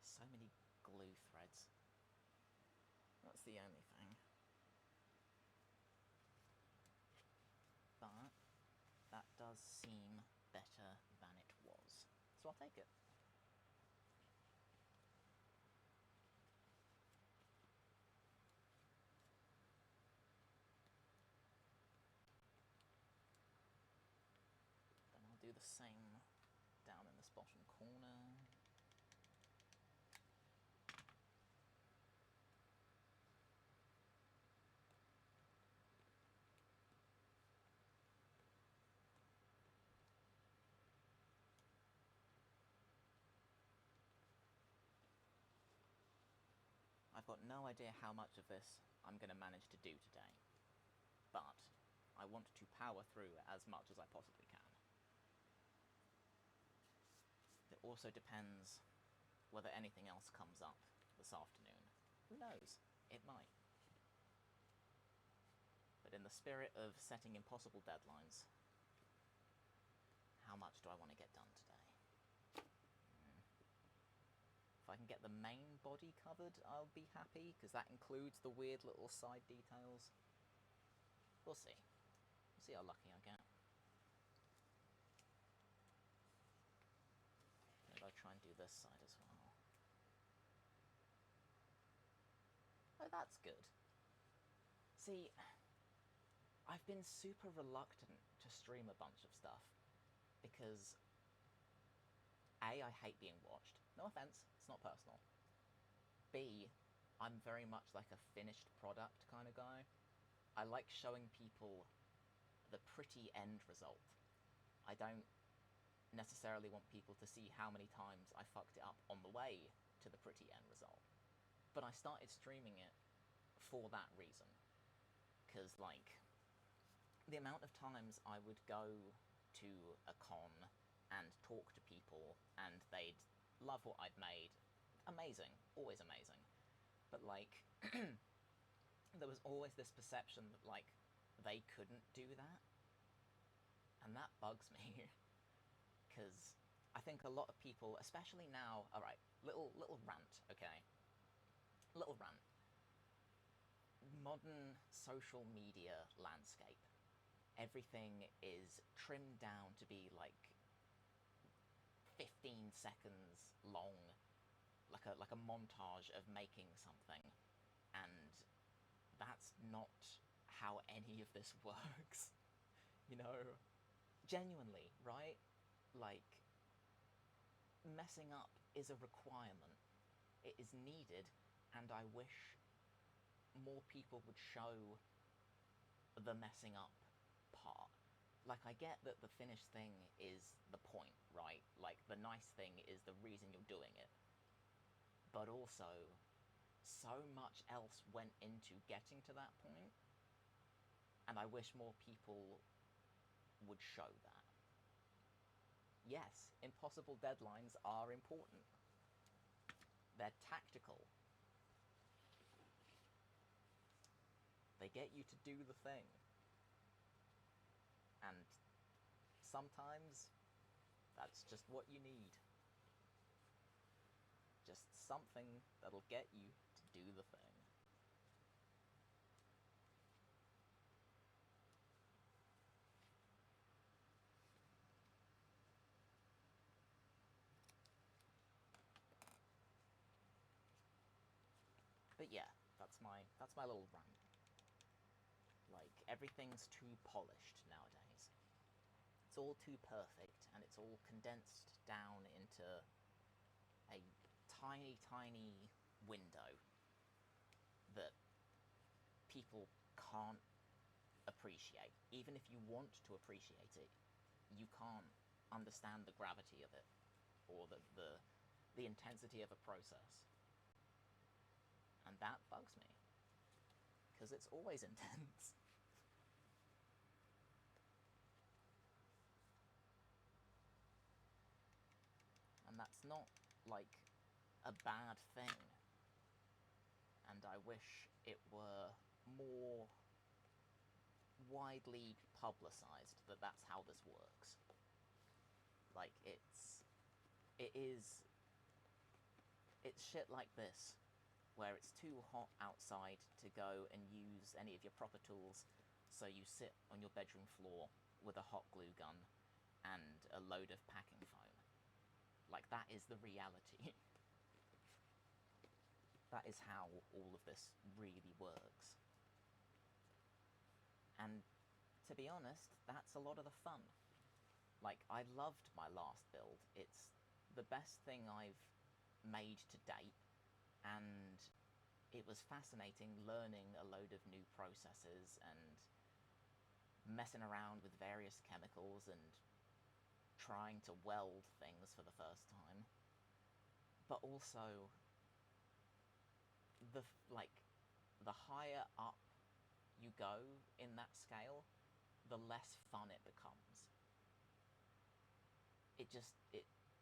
So many glue threads. That's the only thing. But that does seem better than it was. So I'll take it. Then I'll do the same down in this bottom corner. I've got no idea how much of this I'm going to manage to do today, but I want to power through as much as I possibly can. It also depends whether anything else comes up this afternoon. Who knows? It might. But in the spirit of setting impossible deadlines, how much do I want to get done today? If I can get the main body covered, I'll be happy, because that includes the weird little side details. We'll see. We'll see how lucky I get. Maybe I'll try and do this side as well. Oh, that's good. See, I've been super reluctant to stream a bunch of stuff, because A, I hate being watched. No offense, it's not personal. B, I'm very much like a finished product kind of guy. I like showing people the pretty end result. I don't necessarily want people to see how many times I fucked it up on the way to the pretty end result. But I started streaming it for that reason. because, like, the amount of times I would go to a con and talk to people and they'd love what I'd made, amazing, always amazing. But, like, there was always this perception that, like, they couldn't do that. And that bugs me. Because I think a lot of people, especially now, alright, little rant, okay? Little rant. Modern social media landscape. Everything is trimmed down to be, like, 15 seconds long, like a montage of making something, and that's not how any of this works. You know, genuinely, right? Like, messing up is a requirement. It is needed, and I wish more people would show the messing up part. Like, I get that the finished thing is the point, right? Like, the nice thing is the reason you're doing it. But also, so much else went into getting to that point, and I wish more people would show that. Yes, impossible deadlines are important. They're tactical. They get you to do the thing. And sometimes that's just what you need. Just something that'll get you to do the thing. But yeah, that's my little rant. Like, everything's too polished nowadays. It's all too perfect, and it's all condensed down into a tiny, tiny window that people can't appreciate. Even if you want to appreciate it, you can't understand the gravity of it, or the intensity of a process. And that bugs me, because it's always intense. And that's not, like, a bad thing. And I wish it were more widely publicized that that's how this works. Like, it's shit like this, where it's too hot outside to go and use any of your proper tools, so you sit on your bedroom floor with a hot glue gun and a load of packing foam. Like, that is the reality. That is how all of this really works. And to be honest, that's a lot of the fun. Like, I loved my last build. It's the best thing I've made to date, and it was fascinating learning a load of new processes and messing around with various chemicals and trying to weld things for the first time. But also, the higher up you go in that scale, the less fun it becomes.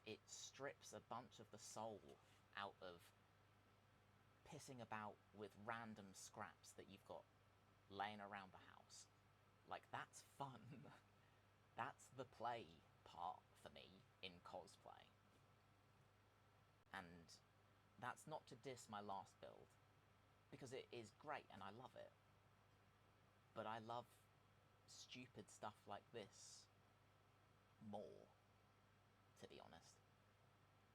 It strips a bunch of the soul out of pissing about with random scraps that you've got laying around the house. Like, that's fun. That's the play part for me in cosplay. And that's not to diss my last build, because it is great and I love it. But I love stupid stuff like this more, to be honest.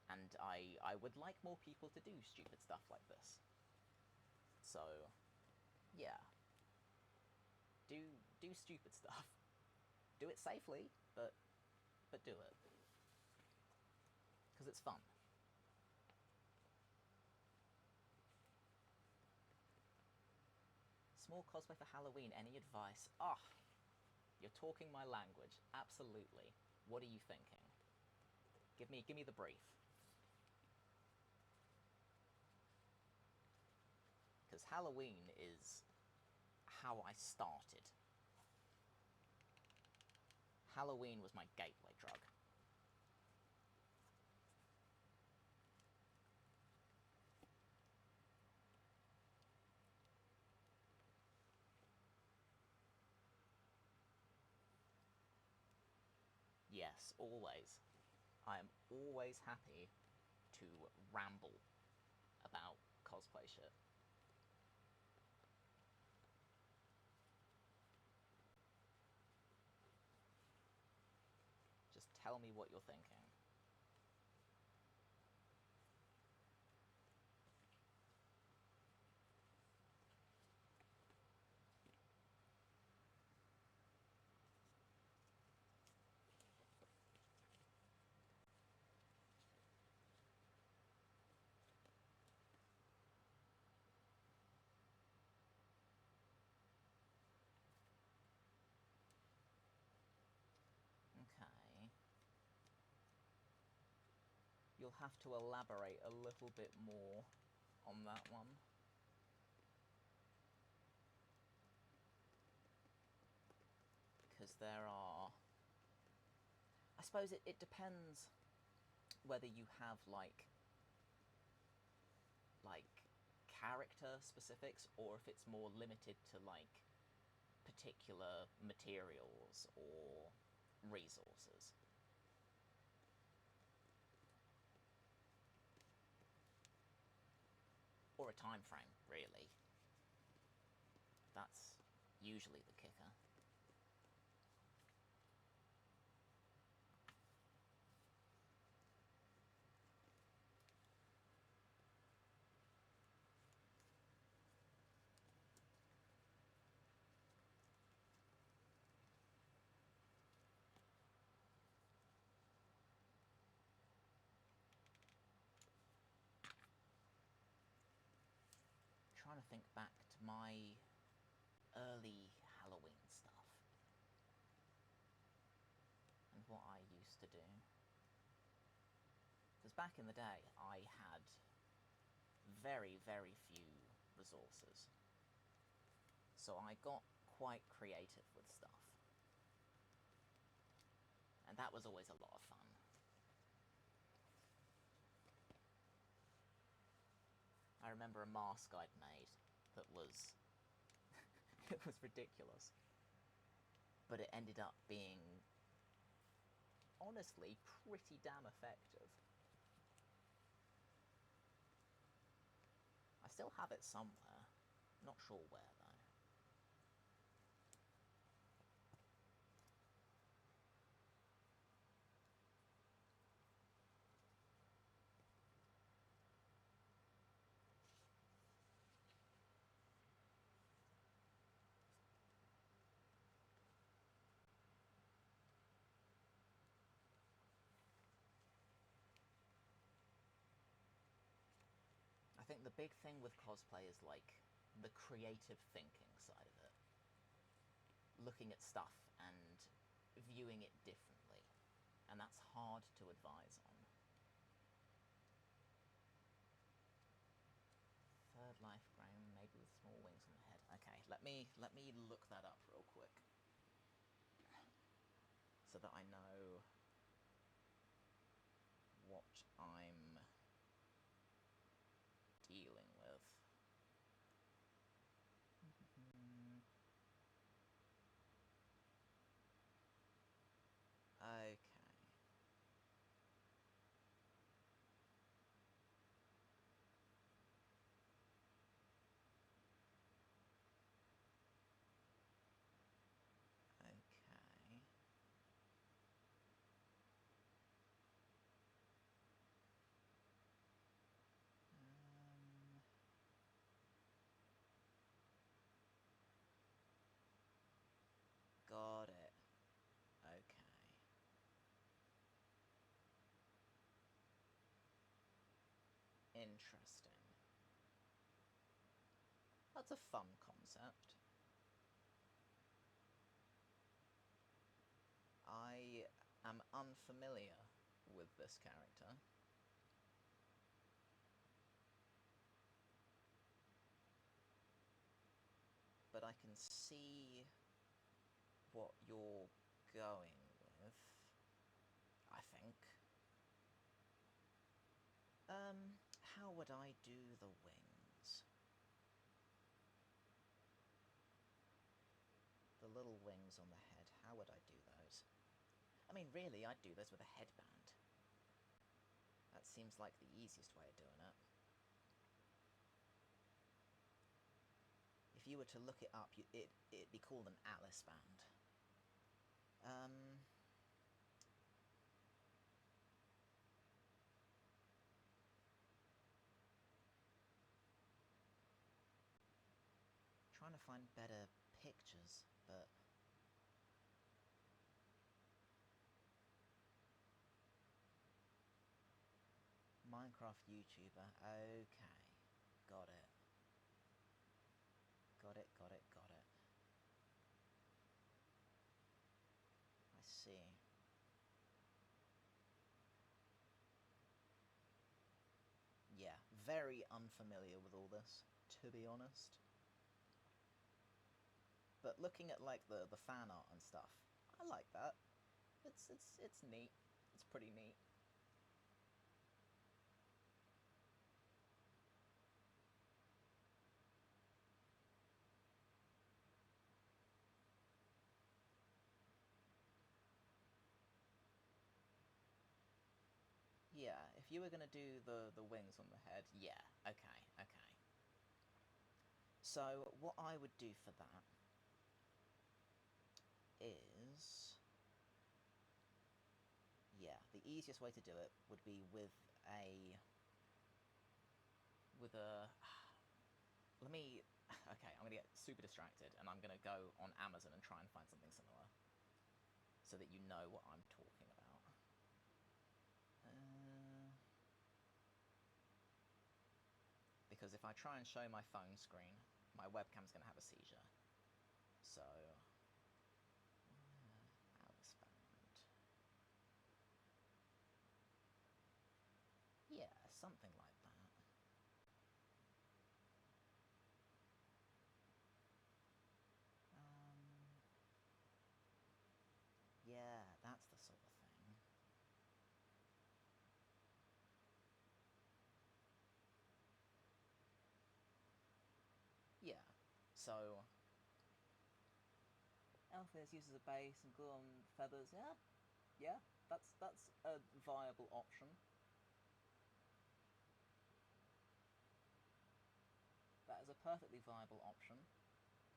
And I would like more people to do stupid stuff like this. So, yeah. Do stupid stuff. Do it safely, but do it. Because it's fun. Small cosplay for Halloween, any advice? Ah, you're talking my language. Absolutely. What are you thinking? Give me the brief. Because Halloween is how I started. Halloween was my gateway drug. Yes, always. I am always happy to ramble about cosplay shit. Just tell me what you're thinking. Okay. You'll have to elaborate a little bit more on that one. Because there are... I suppose it depends whether you have, like character specifics, or if it's more limited to, like, particular materials or resources. Or a time frame, really. That's usually the kicker. Trying to think back to my early Halloween stuff and what I used to do. Because back in the day, I had very, very few resources. So I got quite creative with stuff. And that was always a lot of fun. I remember a mask I'd made that was... it was ridiculous. But it ended up being, honestly, pretty damn effective. I still have it somewhere. Not sure where, though. I think the big thing with cosplay is, like, the creative thinking side of it. Looking at stuff and viewing it differently. And that's hard to advise on. Third life grown, maybe with small wings on the head. Okay, let me look that up real quick. So that I know what I'm dealing with. Okay. Okay. Got it. Okay. Interesting. That's a fun concept. I am unfamiliar with this character. But I can can see what you're going with, I think. How would I do the wings? The little wings on the head, how would I do those? I mean, really, I'd do those with a headband. That seems like the easiest way of doing it. If you were to look it up, it'd be called an Alice band. Trying to find better pictures, but... Minecraft YouTuber, okay. Got it. Got it. I see. Yeah, very unfamiliar with all this, to be honest. But looking at, like, the fan art and stuff, I like that. It's neat. It's pretty neat. Yeah, if you were gonna do the wings on the head, yeah, okay. So, what I would do for that is... Yeah, the easiest way to do it would be with a... Let me... Okay, I'm gonna get super distracted, and I'm gonna go on Amazon and try and find something similar. So that you know what I'm talking about. Because if I try and show my phone screen, my webcam's gonna have a seizure. So... Alice band. Yeah, something like that. Yeah, that's the sort of thing. Yeah, so... Alpheus uses a base and glue on feathers, yeah, that's a viable option. That is a perfectly viable option.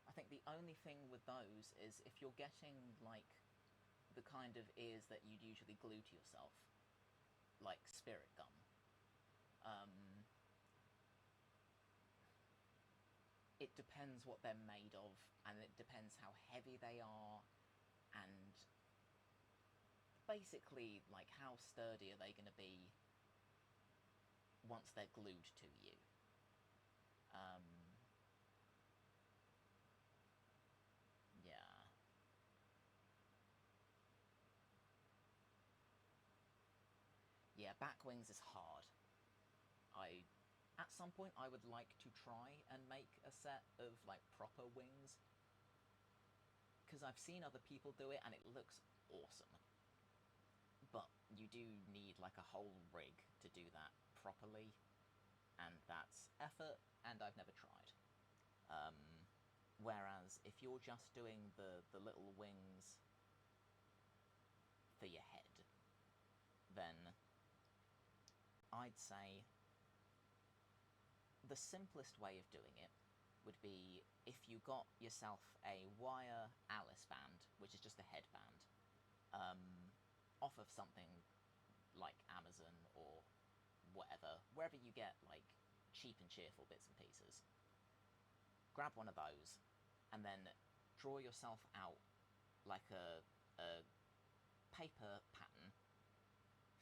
I think the only thing with those is if you're getting, like, the kind of ears that you'd usually glue to yourself, like spirit gum, it depends what they're made of, and it depends how heavy they are, and basically, like, how sturdy are they going to be once they're glued to you. Yeah. Yeah, back wings is hard. At some point, I would like to try and make a set of, like, proper wings. Because I've seen other people do it, and it looks awesome. But you do need, like, a whole rig to do that properly. And that's effort, and I've never tried. Whereas, if you're just doing the little wings for your head, then I'd say the simplest way of doing it would be if you got yourself a wire Alice band, which is just a headband, off of something like Amazon or whatever, wherever you get, like, cheap and cheerful bits and pieces. Grab one of those, and then draw yourself out, like, a paper pattern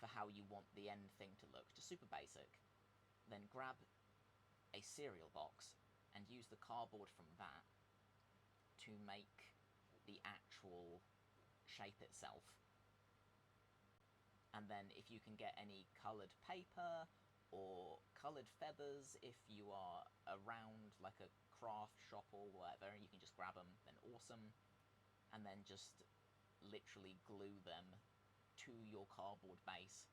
for how you want the end thing to look, just super basic. Then grab a cereal box and use the cardboard from that to make the actual shape itself. And then if you can get any coloured paper or coloured feathers if you are around like a craft shop or whatever, you can just grab them, then awesome, and then just literally glue them to your cardboard base.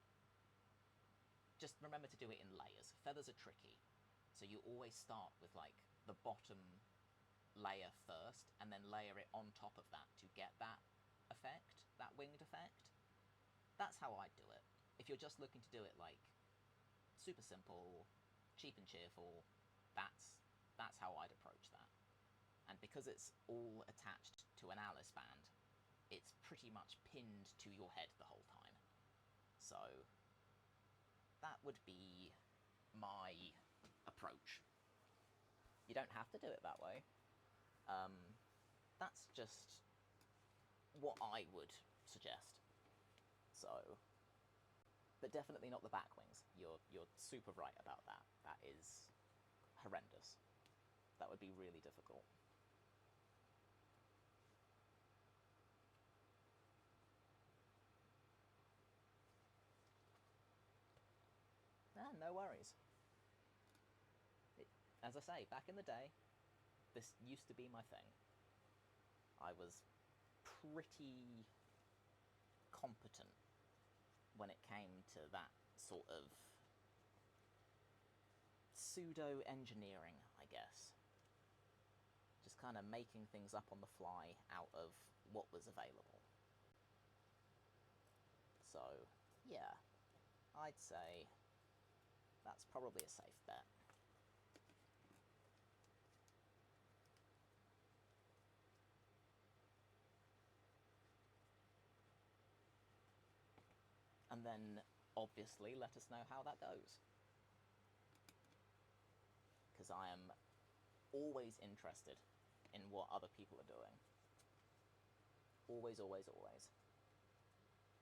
Just remember to do it in layers. Feathers are tricky, so you always start with like the bottom layer first, and then layer it on top of that to get that effect, that winged effect. That's how I'd do it. If you're just looking to do it like super simple, cheap and cheerful, that's how I'd approach that. And because it's all attached to an Alice band, it's pretty much pinned to your head the whole time. So that would be my approach. You don't have to do it that way. That's just what I would suggest. So, but definitely not the back wings. You're super right about that. That is horrendous. That would be really difficult. No worries. As I say, back in the day, this used to be my thing. I was pretty competent when it came to that sort of pseudo-engineering, I guess. Just kind of making things up on the fly out of what was available. So, yeah, I'd say that's probably a safe bet. And then, obviously, let us know how that goes. Because I am always interested in what other people are doing. Always, always, always.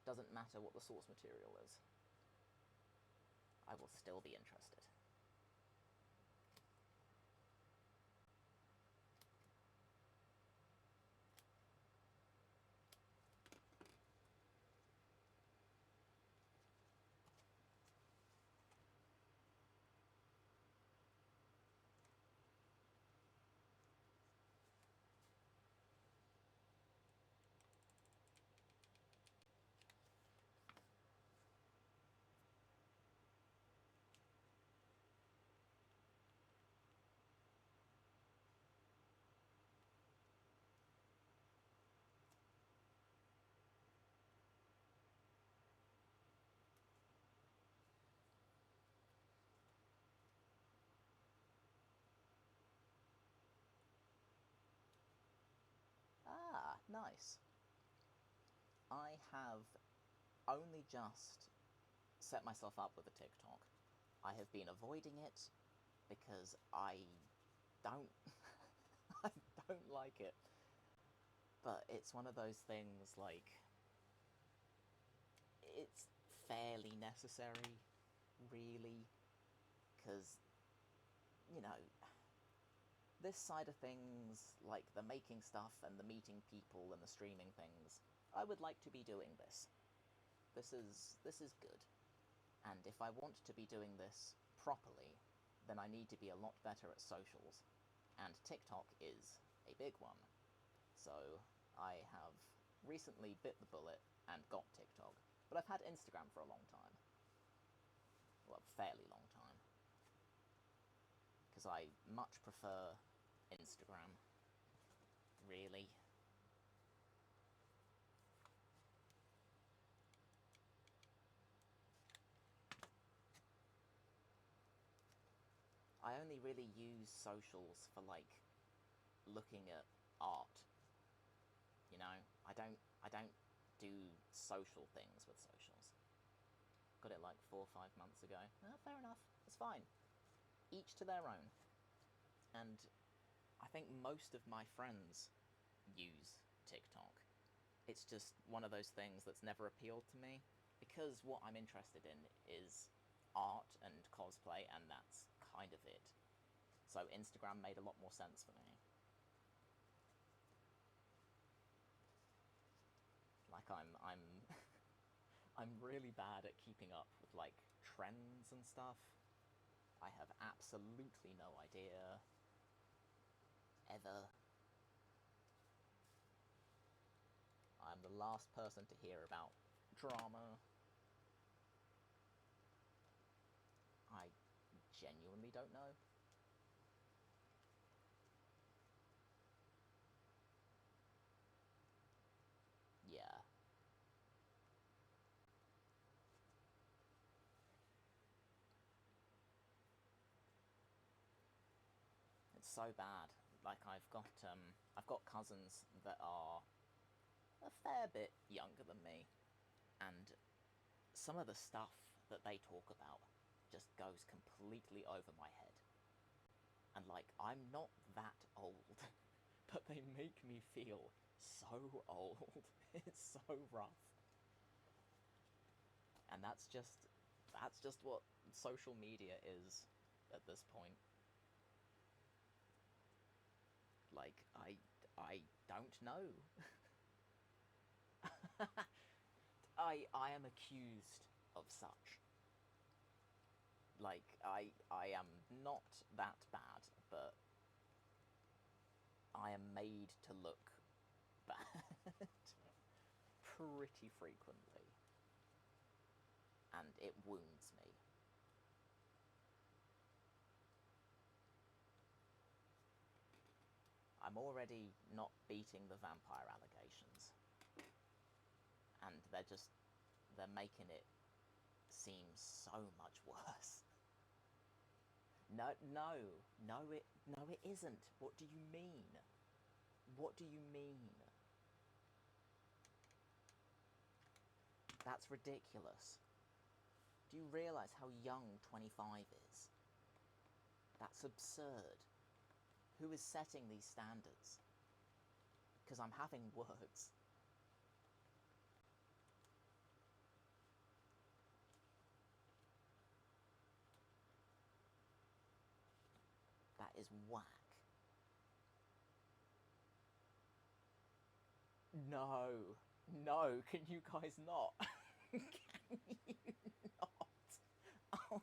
Doesn't matter what the source material is. I will still be interested. Ah, nice. I have only just set myself up with a TikTok. I have been avoiding it because I don't I don't like it. But it's one of those things like it's fairly necessary, really, because you know, this side of things, like the making stuff and the meeting people and the streaming things, I would like to be doing this. This is good. And if I want to be doing this properly, then I need to be a lot better at socials. And TikTok is a big one. So I have recently bit the bullet and got TikTok. But I've had Instagram for a long time. Well, a fairly long time. Because I much prefer Instagram. Really. I only really use socials for, like, looking at art. You know? I don't do social things with socials. Got it like 4 or 5 months ago. Fair enough. It's fine. Each to their own. And I think most of my friends use TikTok. It's just one of those things that's never appealed to me, because what I'm interested in is art and cosplay, and that's kind of it. So Instagram made a lot more sense for me. Like I'm I'm really bad at keeping up with like trends and stuff. I have absolutely no idea. Ever. I'm the last person to hear about drama. I genuinely don't know. Yeah. It's so bad. Like, I've got cousins that are a fair bit younger than me, and some of the stuff that they talk about just goes completely over my head. And, like, I'm not that old, but they make me feel so old. It's so rough. And that's just what social media is at this point. Like, I don't know. I am accused of such. Like, I am not that bad, but I am made to look bad pretty frequently. And it wounds me. I'm already not beating the vampire allegations. And they're making it seem so much worse. No, it isn't. What do you mean? What do you mean? That's ridiculous. Do you realise how young 25 is? That's absurd. Who is setting these standards? Because I'm having words. That is whack. No. No, can you guys not? Can you not? Oh,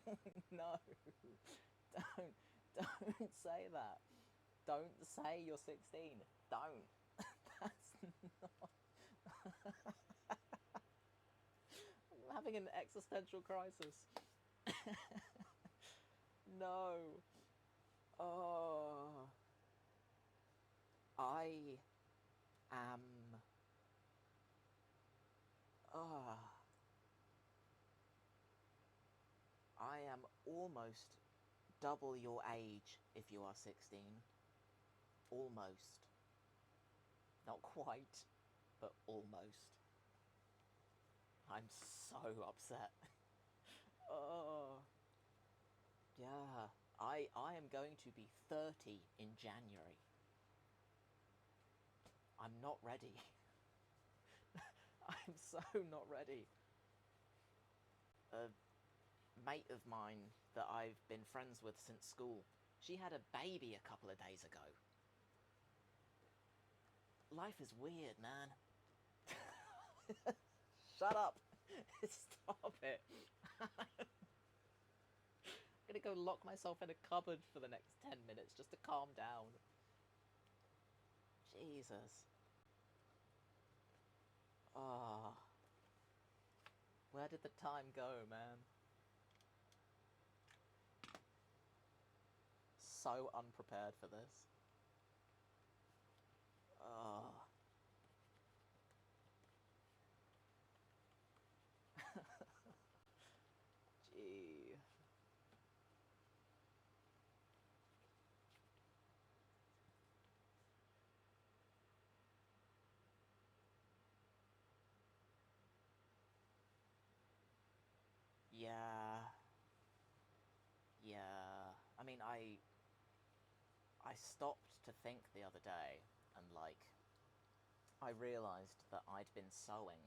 no. Don't say that. Don't say you're 16. Don't. That's not... I'm having an existential crisis. No. Oh. I am... I am almost double your age if you are 16. Almost. Not quite, but almost. I'm so upset. Oh. Yeah. I am going to be 30 in January. I'm not ready. I'm so not ready. A mate of mine that I've been friends with since school, she had a baby a couple of days ago. Life is weird, man. Shut up. Stop it. I'm gonna go lock myself in a cupboard for the next 10 minutes just to calm down. Jesus. Ah. Oh. Where did the time go, man? So unprepared for this. Oh. Gee. Yeah. Yeah. I mean, I stopped to think the other day, and, like, I realised that I'd been sewing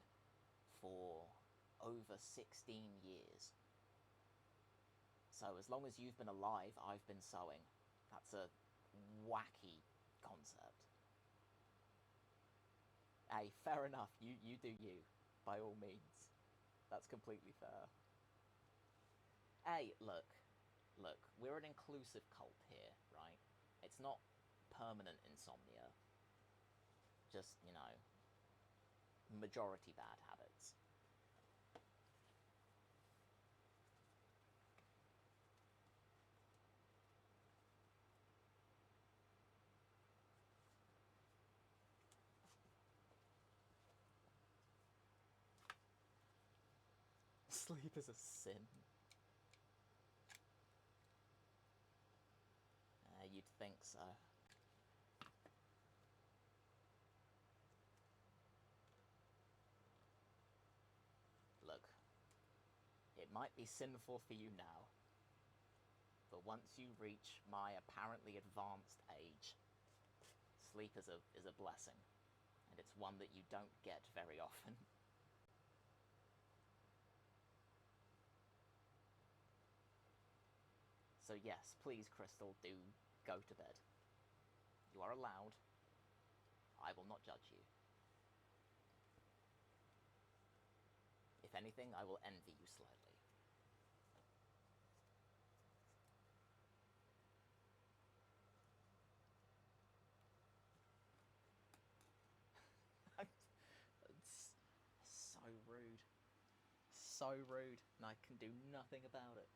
for over 16 years. So as long as you've been alive, I've been sewing. That's a wacky concept. Hey, fair enough. You do you, by all means. That's completely fair. Hey, look. look, we're an inclusive cult here, right? It's not permanent insomnia. Just, you know, majority bad habits. Sleep is a sin. You'd think so. Look, it might be sinful for you now, but once you reach my apparently advanced age, sleep is a blessing, and it's one that you don't get very often. So yes, please, Crystal, do go to bed. You are allowed. I will not judge you. If anything, I will envy you slightly. It's so rude. So rude, and I can do nothing about it.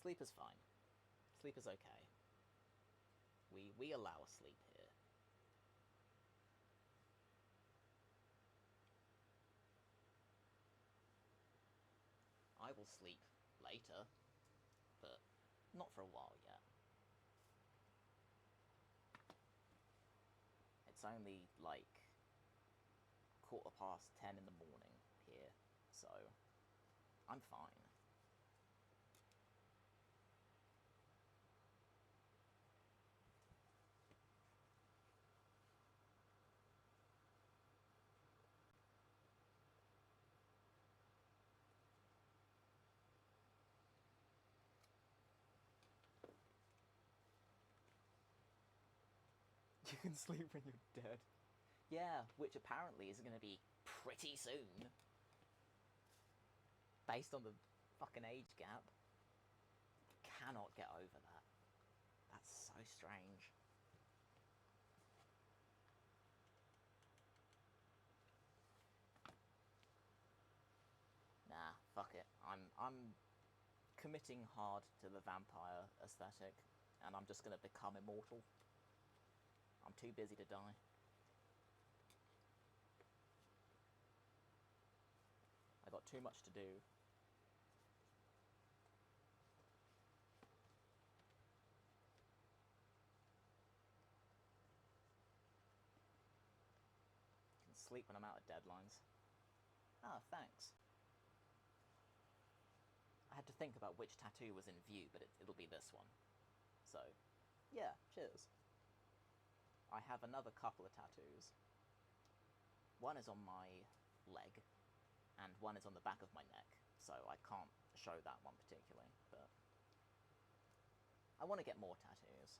Sleep is fine. Sleep is okay. We allow sleep here. I will sleep later, but not for a while yet. It's only like 10:15 in the morning here, so I'm fine. You can sleep when you're dead. Yeah, which apparently is going to be pretty soon. Based on the fucking age gap. Cannot get over that. That's so strange. Nah, fuck it. I'm committing hard to the vampire aesthetic, and I'm just gonna become immortal. I'm too busy to die. I got too much to do. I can sleep when I'm out of deadlines. Ah, thanks. I had to think about which tattoo was in view, but it'll be this one. So, yeah, cheers. I have another couple of tattoos. One is on my leg, and one is on the back of my neck, so I can't show that one particularly, but I want to get more tattoos.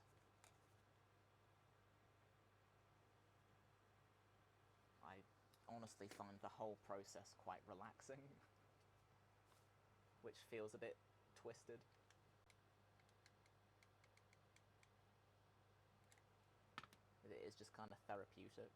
I honestly find the whole process quite relaxing, which feels a bit twisted. It is just kind of therapeutic.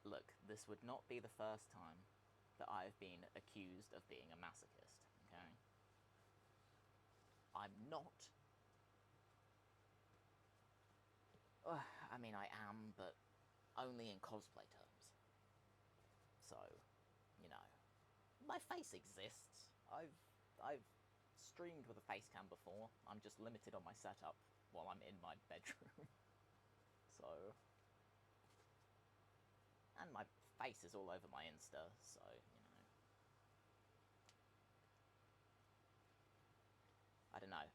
Look, this would not be the first time that I have been accused of being a masochist, okay? I'm not. I mean, I am, but only in cosplay terms. So, you know, my face exists. I've streamed with a face cam before. I'm just limited on my setup while I'm in my bedroom. So, and my face is all over my Insta, so, you know. I don't know.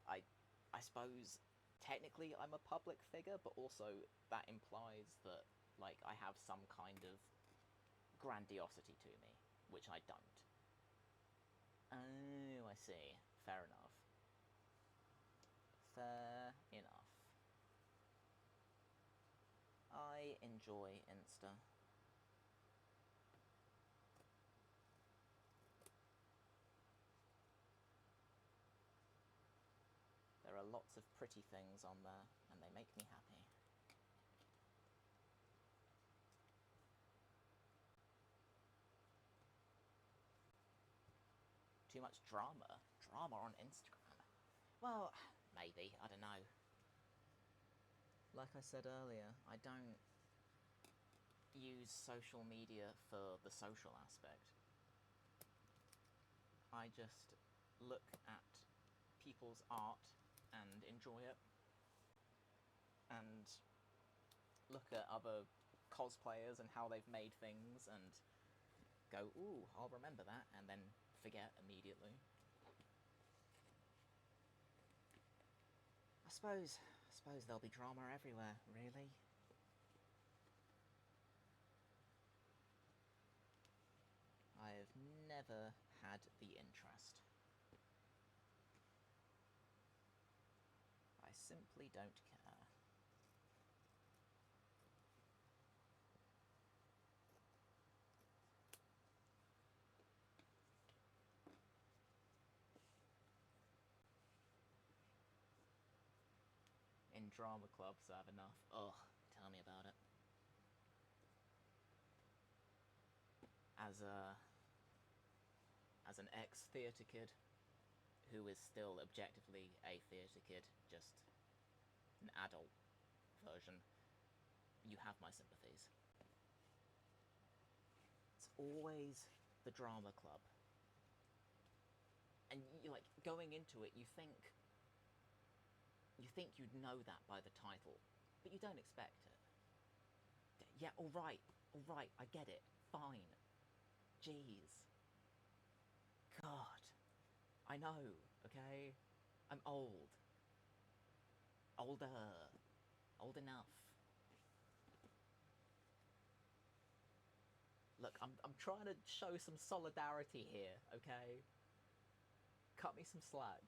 I suppose technically I'm a public figure, but also that implies that, like, I have some kind of grandiosity to me, which I don't. Oh, I see. Fair enough. Fair enough. I enjoy Insta. There are lots of pretty things on there, and they make me happy. Too much drama? Drama on Instagram? Well, maybe, I don't know. Like I said earlier, I don't use social media for the social aspect. I just look at people's art and enjoy it, and look at other cosplayers and how they've made things and go, ooh, I'll remember that, and then forget immediately. I suppose there'll be drama everywhere, really. I've never had the interest. I simply don't care. In drama clubs, I have enough. Ugh, tell me about it. As an ex-theatre kid, who is still objectively a theatre kid, just an adult version, you have my sympathies. It's always the drama club. And you, like, going into it, you think you'd know that by the title, but you don't expect it. Yeah, alright, I get it, fine. Jeez. God. I know, okay? I'm old. Older. Old enough. Look, I'm trying to show some solidarity here, okay? Cut me some slack.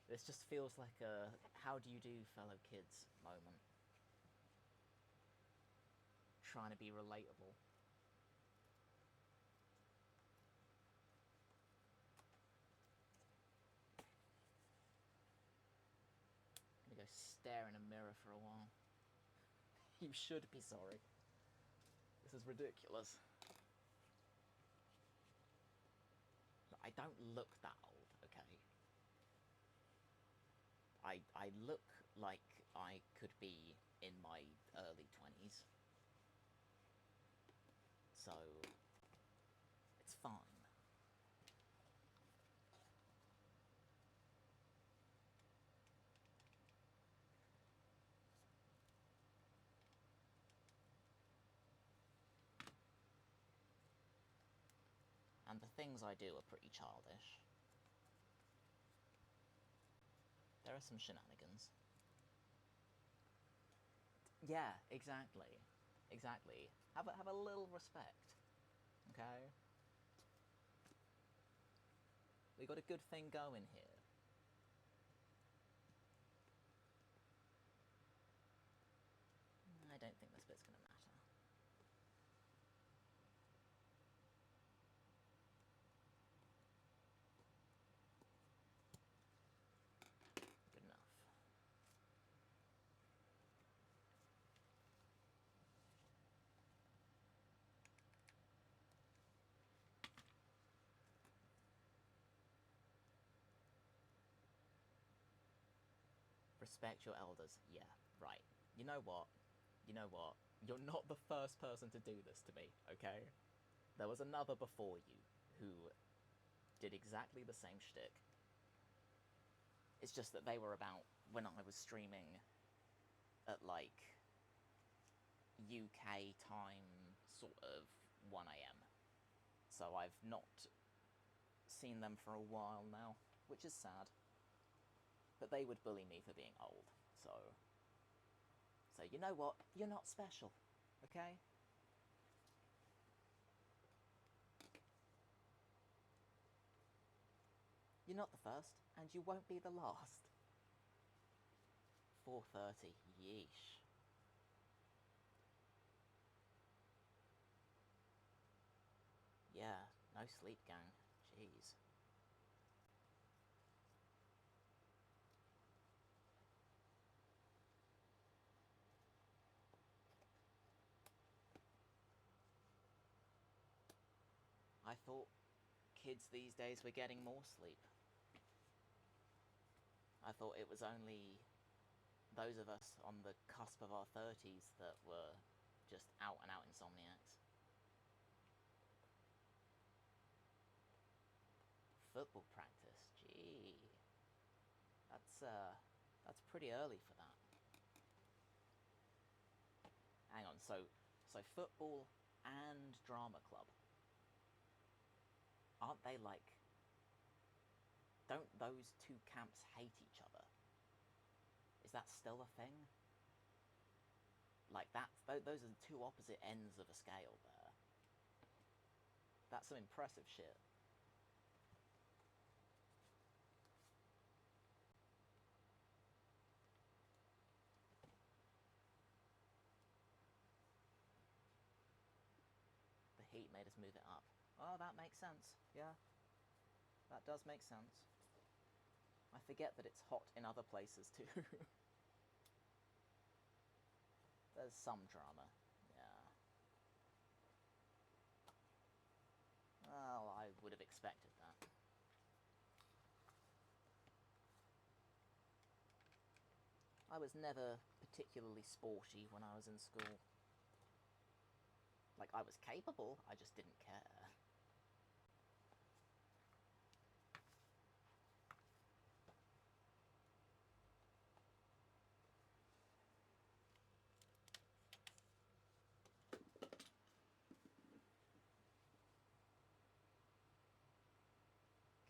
This just feels like a how do you do, fellow kids moment. Trying to be relatable. I'm gonna go stare in a mirror for a while. You should be sorry. This is ridiculous. Look, I don't look that old, okay? I look like I could be in my early 20s. So, it's fine. And the things I do are pretty childish. There are some shenanigans. Yeah, exactly. Exactly. Have a little respect. Okay? We got a good thing going here. I don't think this bit's gonna matter. Good enough. Respect your elders. Yeah, right. You know what? You're not the first person to do this to me, okay? There was another before you who did exactly the same shtick. It's just that they were about when I was streaming at, like, UK time, sort of 1 AM. So I've not seen them for a while now, which is sad. But they would bully me for being old, so you know what? You're not special, okay? You're not the first, and you won't be the last. 4:30, yeesh. Yeah, no sleep, gang. Jeez. I thought kids these days were getting more sleep. I thought it was only those of us on the cusp of our 30s that were just out and out insomniacs. Football practice, gee. That's pretty early for that. Hang on, so football and drama club. Aren't they like... Don't those two camps hate each other? Is that still a thing? Like, those are the two opposite ends of a scale there. That's some impressive shit. The heat made us move it up. Oh, that makes sense. Yeah. That does make sense. I forget that it's hot in other places too. There's some drama. Yeah. Well, I would have expected that. I was never particularly sporty when I was in school. Like, I was capable, I just didn't care.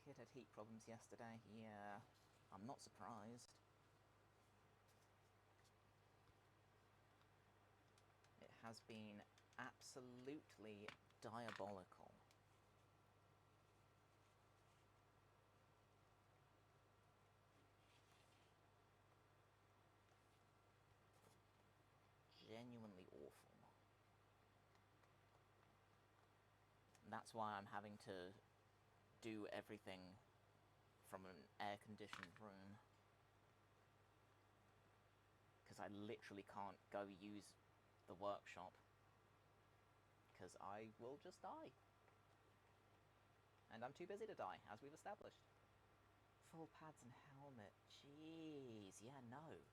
Kid had heat problems yesterday. Yeah, I'm not surprised. It has been absolutely diabolical. Genuinely awful. And that's why I'm having to do everything from an air-conditioned room. Because I literally can't go use the workshop. Because I will just die. And I'm too busy to die, as we've established. Full pads and helmet. Jeez, yeah, no.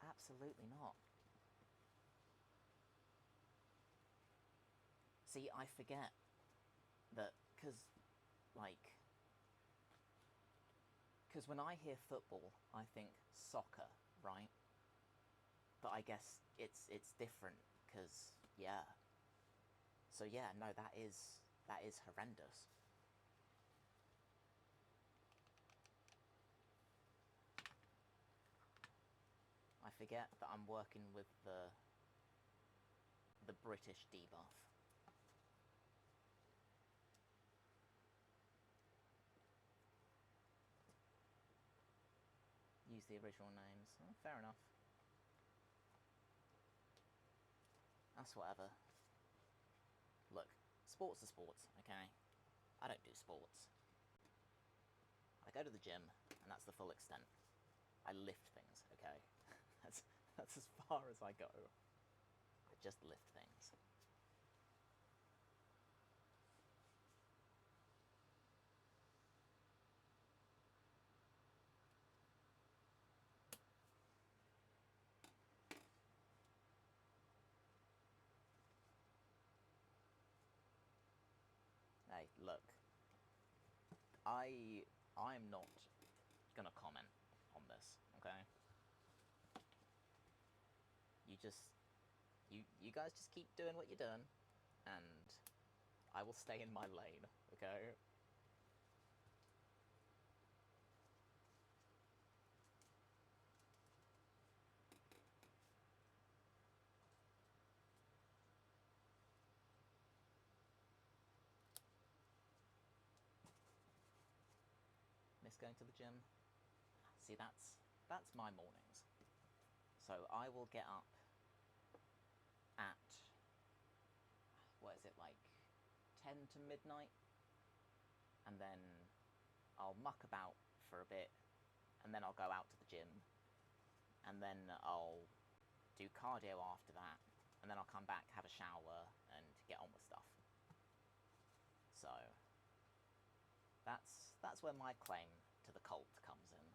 Absolutely not. See, I forget that, because when I hear football, I think soccer, right? But I guess it's different, because, yeah. So yeah, no, that is horrendous. I forget that I'm working with the British debuff. Use the original names. Oh, fair enough. That's whatever. Look, sports are sports, okay? I don't do sports. I go to the gym, and that's the full extent. I lift things, okay? that's as far as I go. I just lift things. Hey, look. I'm not gonna comment on this, okay? You guys just keep doing what you're doing, and I will stay in my lane, okay? going to the gym. See, that's my mornings. So I will get up at, what is it, like 10 to midnight, and then I'll muck about for a bit, and then I'll go out to the gym, and then I'll do cardio after that, and then I'll come back, have a shower, and get on with stuff. So that's where my claim to the cult comes in.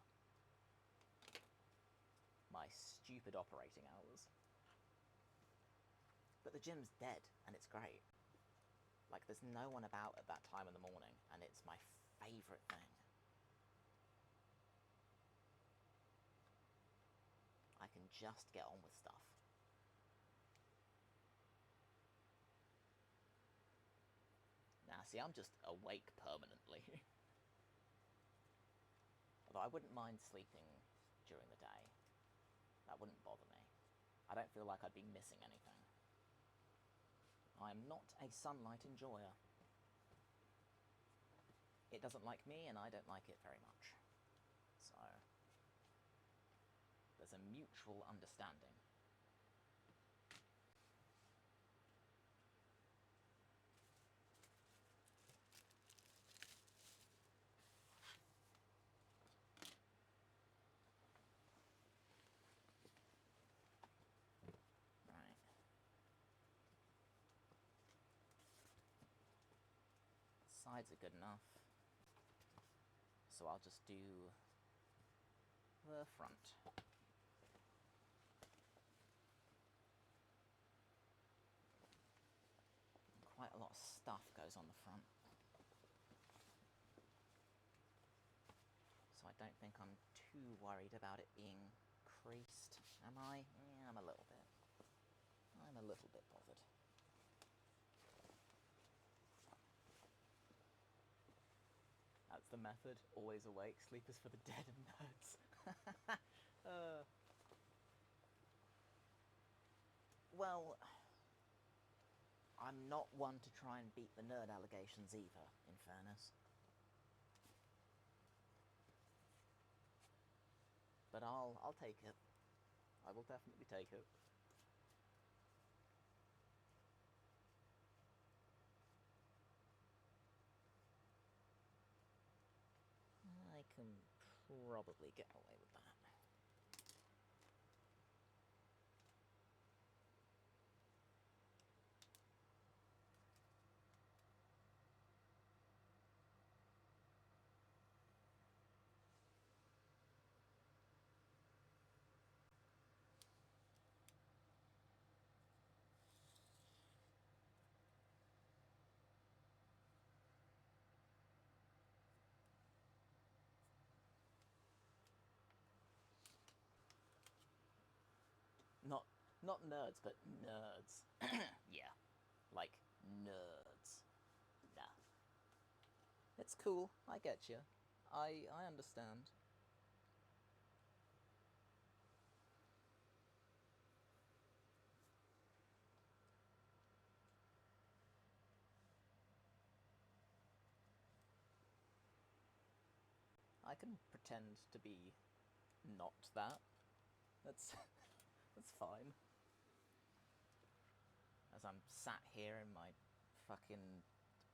My stupid operating hours. But the gym's dead, and it's great. Like, there's no one about at that time in the morning, and it's my favourite thing. I can just get on with stuff. Now, see, I'm just awake permanently. Although I wouldn't mind sleeping during the day. That wouldn't bother me. I don't feel like I'd be missing anything. I'm not a sunlight enjoyer. It doesn't like me, and I don't like it very much. So there's a mutual understanding. Right. Sides are good enough. So I'll just do the front. Quite a lot of stuff goes on the front. So I don't think I'm too worried about it being creased, am I? Yeah, I'm a little bit. I'm a little bit bothered. That's the method. Always awake. Sleep is for the dead and nerds. Well, I'm not one to try and beat the nerd allegations either, in fairness. But I'll take it. I will definitely take it. I can probably get away with that. Not nerds, but nerds. Yeah. Like, nerds. Nah. It's cool, I get you. I understand. I can pretend to be not that. That's that's fine. As I'm sat here in my fucking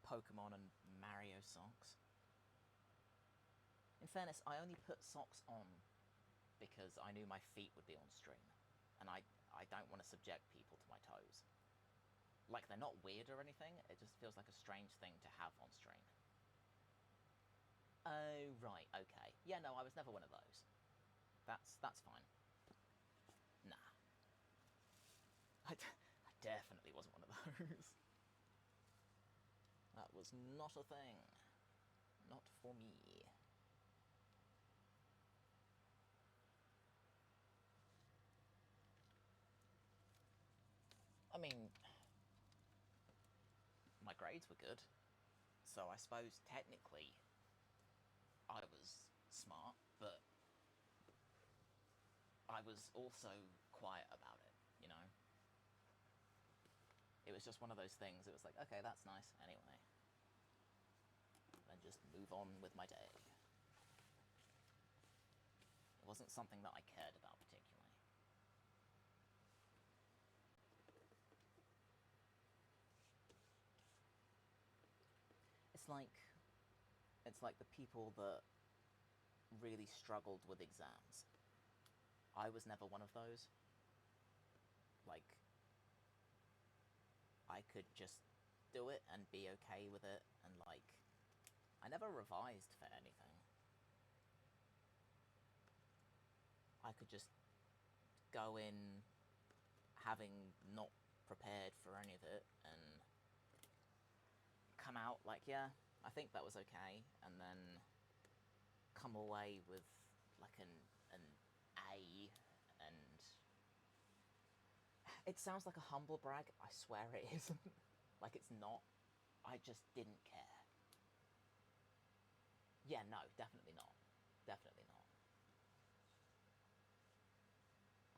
Pokemon and Mario socks. In fairness, I only put socks on because I knew my feet would be on stream. And I don't want to subject people to my toes. Like, they're not weird or anything, it just feels like a strange thing to have on stream. Oh, right, okay. Yeah, no, I was never one of those. That's fine. Nah. I definitely wasn't one of those. That was not a thing. Not for me. I mean, my grades were good, so I suppose technically I was smart, but I was also quiet about it, you know? It was just one of those things, it was like, okay, that's nice, anyway. Then just move on with my day. It wasn't something that I cared about particularly. It's like the people that really struggled with exams. I was never one of those. Like, I could just do it and be okay with it, and like, I never revised for anything. I could just go in having not prepared for any of it and come out like, yeah, I think that was okay, and then come away with like an A, and it sounds like a humble brag. I swear it isn't. Like, it's not. I just didn't care. Yeah, no, definitely not. Definitely not.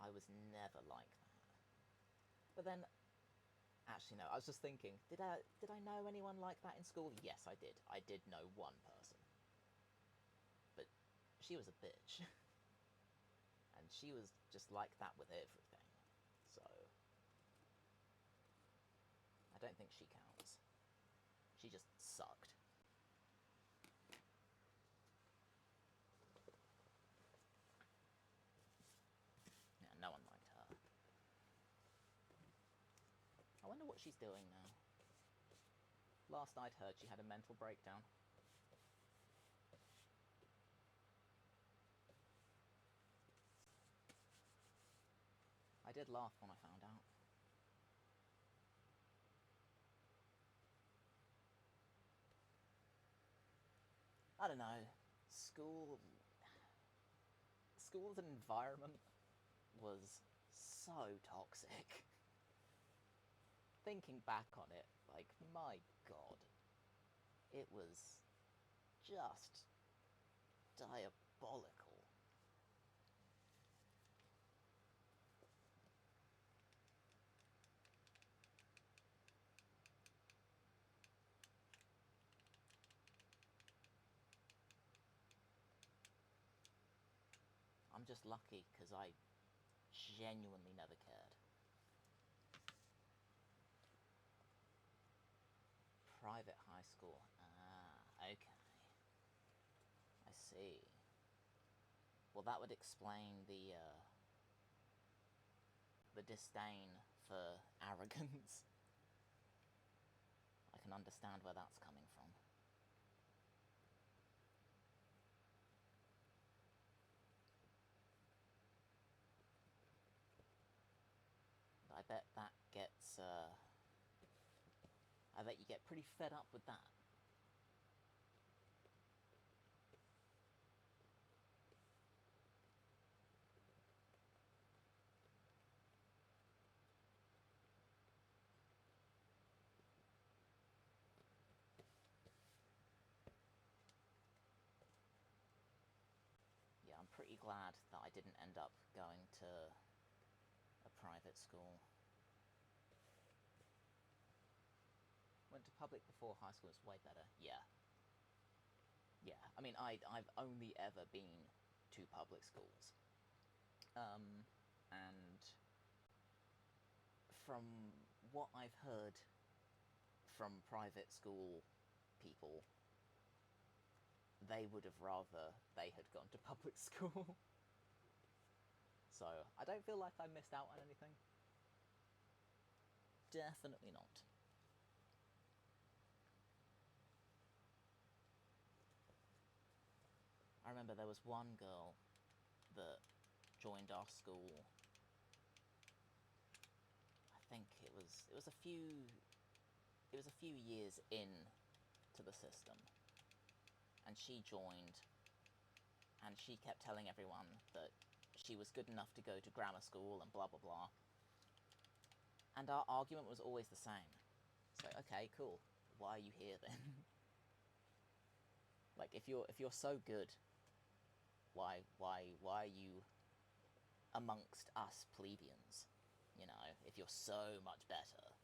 I was never like that. But then, actually, no, I was just thinking, did I know anyone like that in school? Yes, I did. I did know one person. But she was a bitch. And she was just like that with everything. So, I don't think she counts. She just sucked. Yeah, no one liked her. I wonder what she's doing now. Last I'd heard, she had a mental breakdown. I did laugh when I found out. I don't know. School's environment was so toxic. Thinking back on it, like, my god. It was just diabolical. I'm just lucky because I genuinely never cared. Private high school. Ah, okay. I see. Well, that would explain the disdain for arrogance. I can understand where that's coming from. I bet that gets, I bet you get pretty fed up with that. Yeah, I'm pretty glad that I didn't end up going to a private school. Went to public before high school, it's way better. Yeah. Yeah, I mean, I've only ever been to public schools. And from what I've heard from private school people, they would have rather they had gone to public school. So, I don't feel like I missed out on anything. Definitely not. I remember there was one girl that joined our school. I think it was a few years in to the system, and she joined, and she kept telling everyone that she was good enough to go to grammar school and blah blah blah. And our argument was always the same. It's like, okay, cool. Why are you here then? Like, if you're so good, why are you amongst us plebeians? You know, if you're so much better,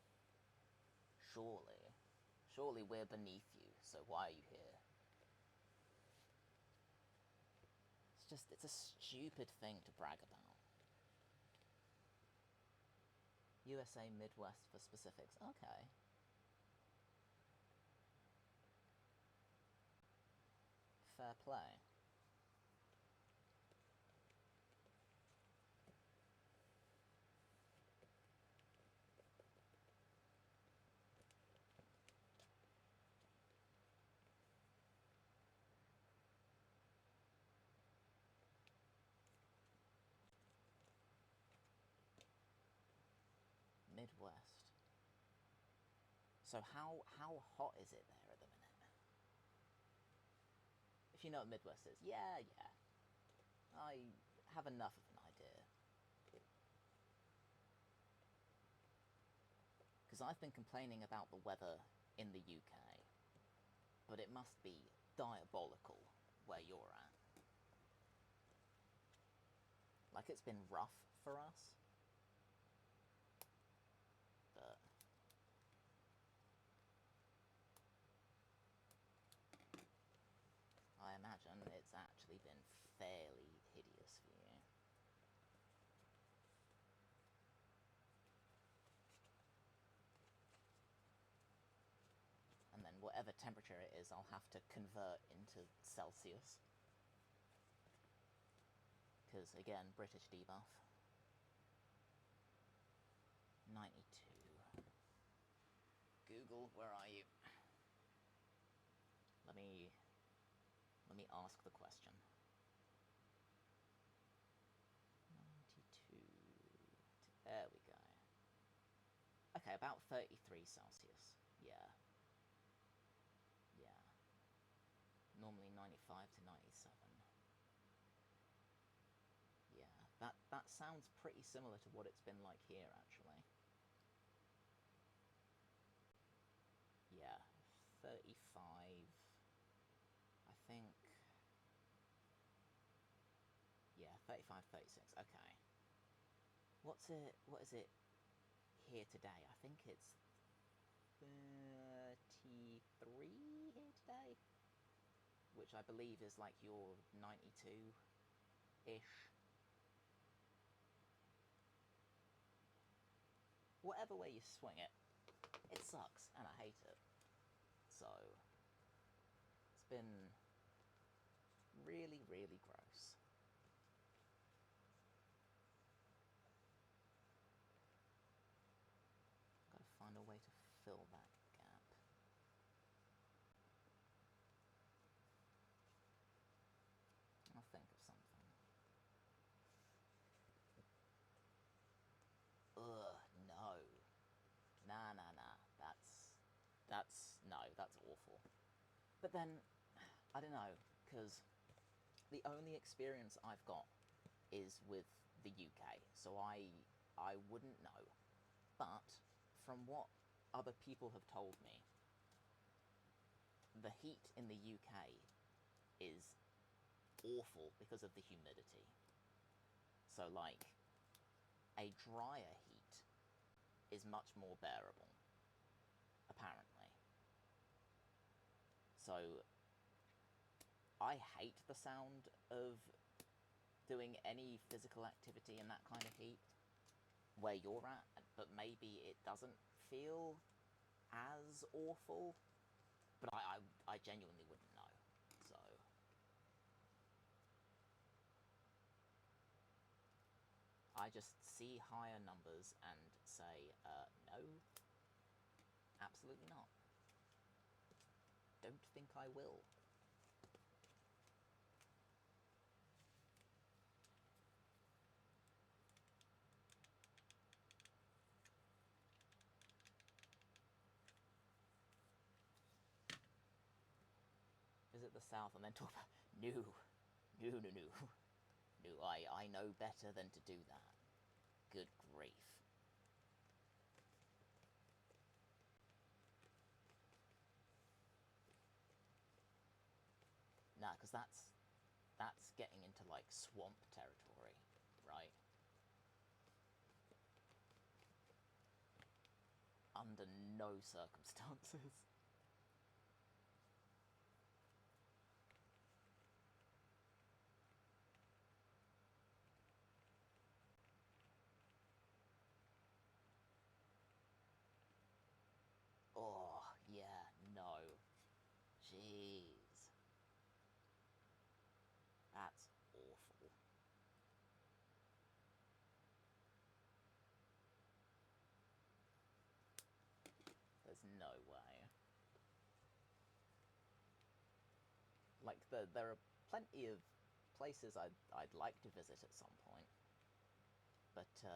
surely we're beneath you. So why are you here? it's a stupid thing to brag about. USA Midwest for specifics. Okay. Fair play. Midwest. So how hot is it there at the minute? If you know what Midwest is. Yeah. I have enough of an idea. Because I've been complaining about the weather in the UK, but it must be diabolical where you're at. Like, it's been rough for us, but I imagine it's actually been fairly hideous for you. And then whatever temperature it is, I'll have to convert into Celsius. Because, again, British debuff. 92. Google, where are you? Let me ask the question. 92. There we go. Okay, about 33 Celsius. Yeah. Normally 95 to 97. Yeah, that sounds pretty similar to what it's been like here, actually. Yeah, 35, I think. Yeah, 35, 36, okay. What is it here today? I think it's 33 here today, which I believe is like your 92-ish. Whatever way you swing it, it sucks, and I hate it. So, it's been really, really gross. Gotta find a way to fill that gap. I'll think of something. Ugh, no. Nah. That's awful. But then, I don't know, because the only experience I've got is with the UK, so I wouldn't know. But from what other people have told me, the heat in the UK is awful because of the humidity. So, like, a drier heat is much more bearable, apparently. So, I hate the sound of doing any physical activity in that kind of heat where you're at, but maybe it doesn't feel as awful. But I genuinely wouldn't know, so... I just see higher numbers and say, no, absolutely not. Don't think I will. Visit the South and then talk about... No. No, I know better than to do that. Good grief. Nah, because that's getting into, like, swamp territory, right? Under no circumstances. No way. Like, there are plenty of places I'd like to visit at some point. But,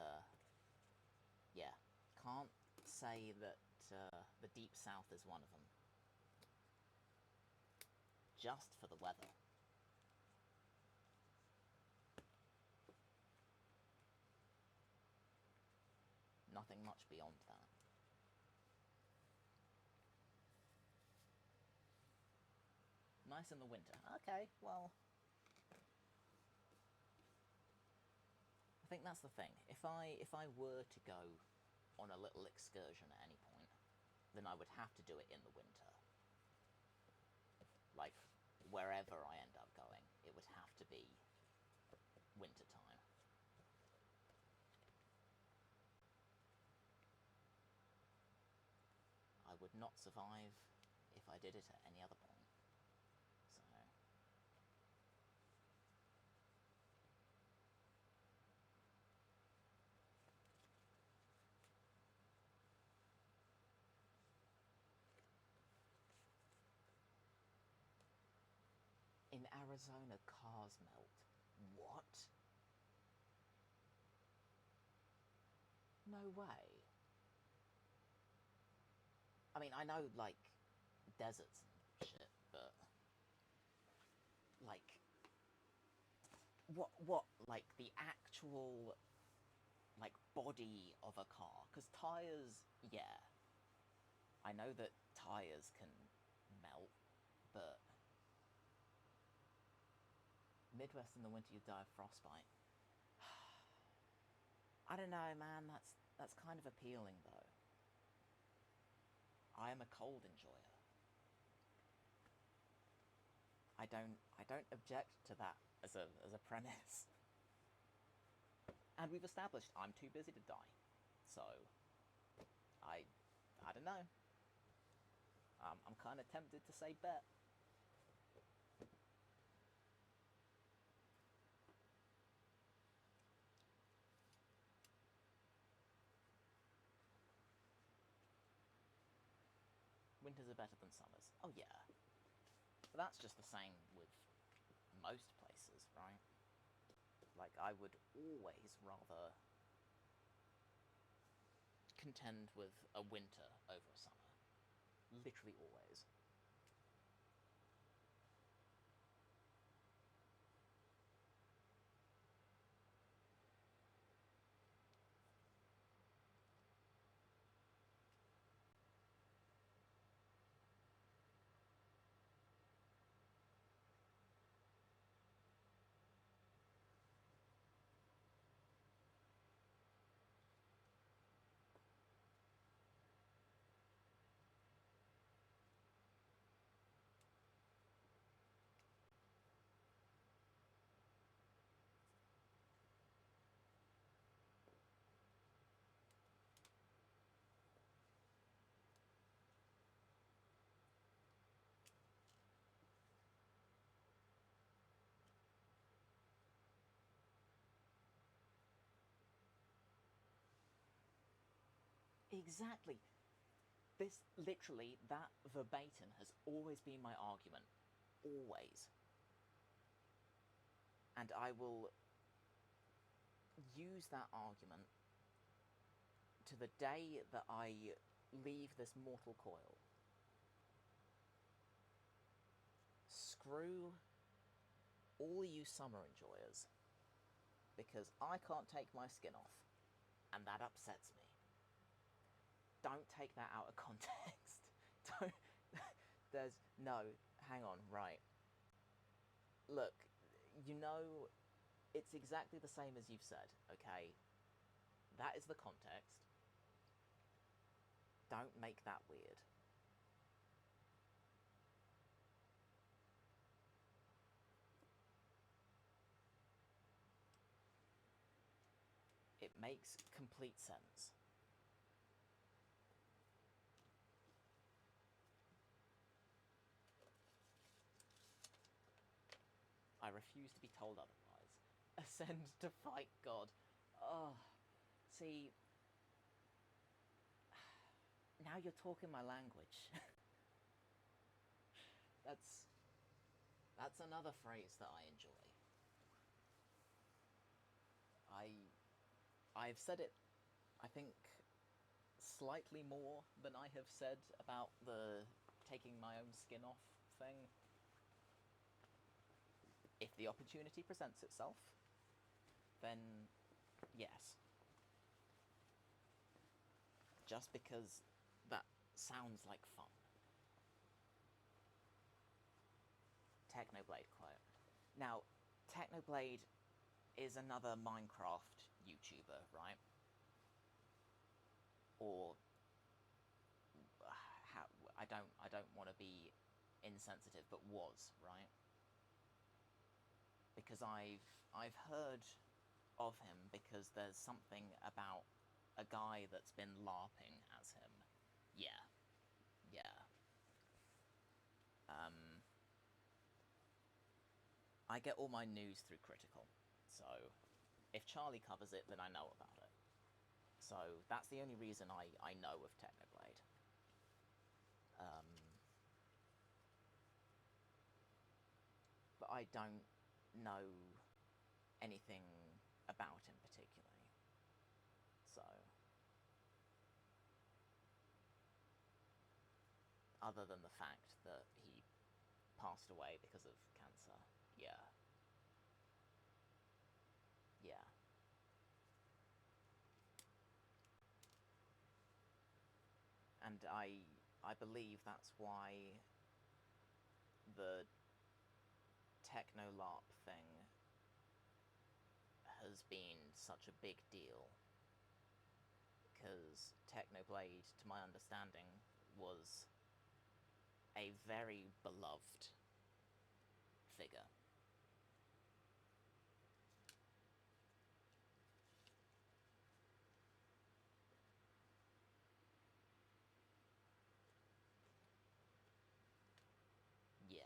yeah. Can't say that the Deep South is one of them. Just for the weather. Nothing much beyond that. Nice in the winter. Okay, well... I think that's the thing. If I were to go on a little excursion at any point, then I would have to do it in the winter. Like, wherever I end up going, it would have to be winter time. I would not survive if I did it at any other point. So... In Arizona, cars melt. What? No way. I mean, I know, like, deserts and shit, but... Like... What, like, the actual, like, body of a car? Because tyres, yeah. I know that tyres can melt, but... Midwest in the winter, you die of frostbite. I don't know, man, that's kind of appealing, though. I am a cold enjoyer. I don't object to that as a premise. And we've established I'm too busy to die. So, I don't know. I'm kind of tempted to say bet. Winters are better than summers. Oh yeah. But that's just the same with most places, right? Like, I would always rather contend with a winter over a summer. Literally always. Exactly. This, literally, that verbatim has always been my argument. Always. And I will use that argument to the day that I leave this mortal coil. Screw all you summer enjoyers. Because I can't take my skin off. And that upsets me. Don't take that out of context. Don't... There's... No, hang on, right. Look, you know, it's exactly the same as you've said, okay? That is the context. Don't make that weird. It makes complete sense. I refuse to be told otherwise. Ascend to fight God. Oh, see... Now you're talking my language. That's another phrase that I enjoy. I've said it, I think, slightly more than I have said about the taking my own skin off thing. If the opportunity presents itself, then yes. Just because that sounds like fun. Technoblade quote. Now, Technoblade is another Minecraft YouTuber, right? Or I don't want to be insensitive, but was, right? Because I've heard of him because there's something about a guy that's been LARPing as him. Yeah. I get all my news through Critical, so if Charlie covers it, then I know about it. So that's the only reason I know of Technoblade. But I don't know anything about him particularly. So, other than the fact that he passed away because of cancer, yeah. And I believe that's why the Technolarp thing has been such a big deal. Because Technoblade, to my understanding, was a very beloved figure. Yeah.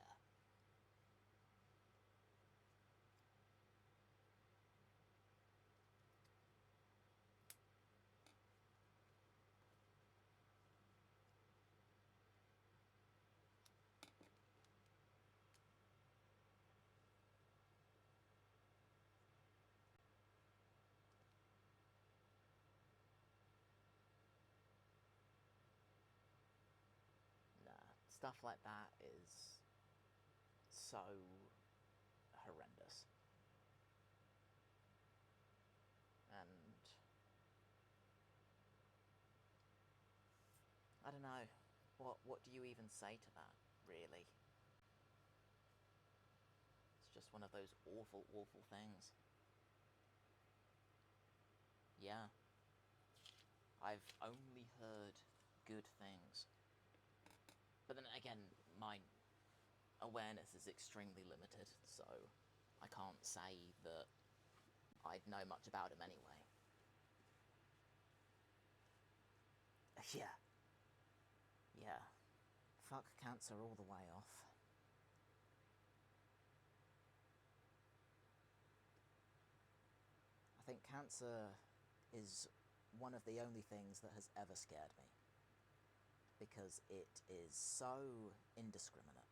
Nah, stuff like that is so horrendous. And I don't know, what do you even say to that, really? It's just one of those awful, awful things. Yeah. I've only heard good things. But then again, my awareness is extremely limited, so I can't say that I'd know much about him anyway. Yeah. Fuck cancer all the way off. I think cancer is one of the only things that has ever scared me. Because it is so indiscriminate.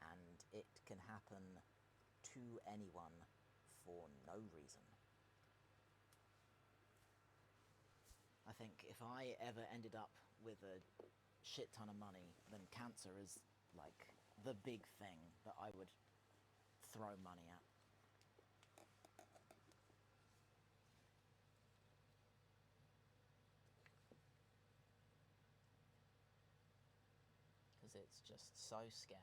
And it can happen to anyone for no reason. I think if I ever ended up with a shit ton of money, then cancer is like the big thing that I would throw money at. Because it's just so scary.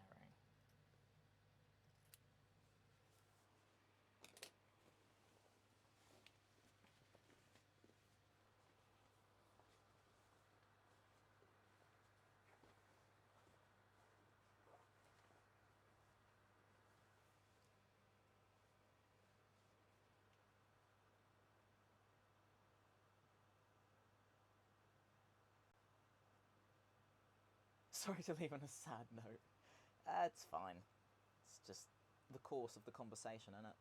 Sorry to leave on a sad note. It's fine. It's just the course of the conversation, innit?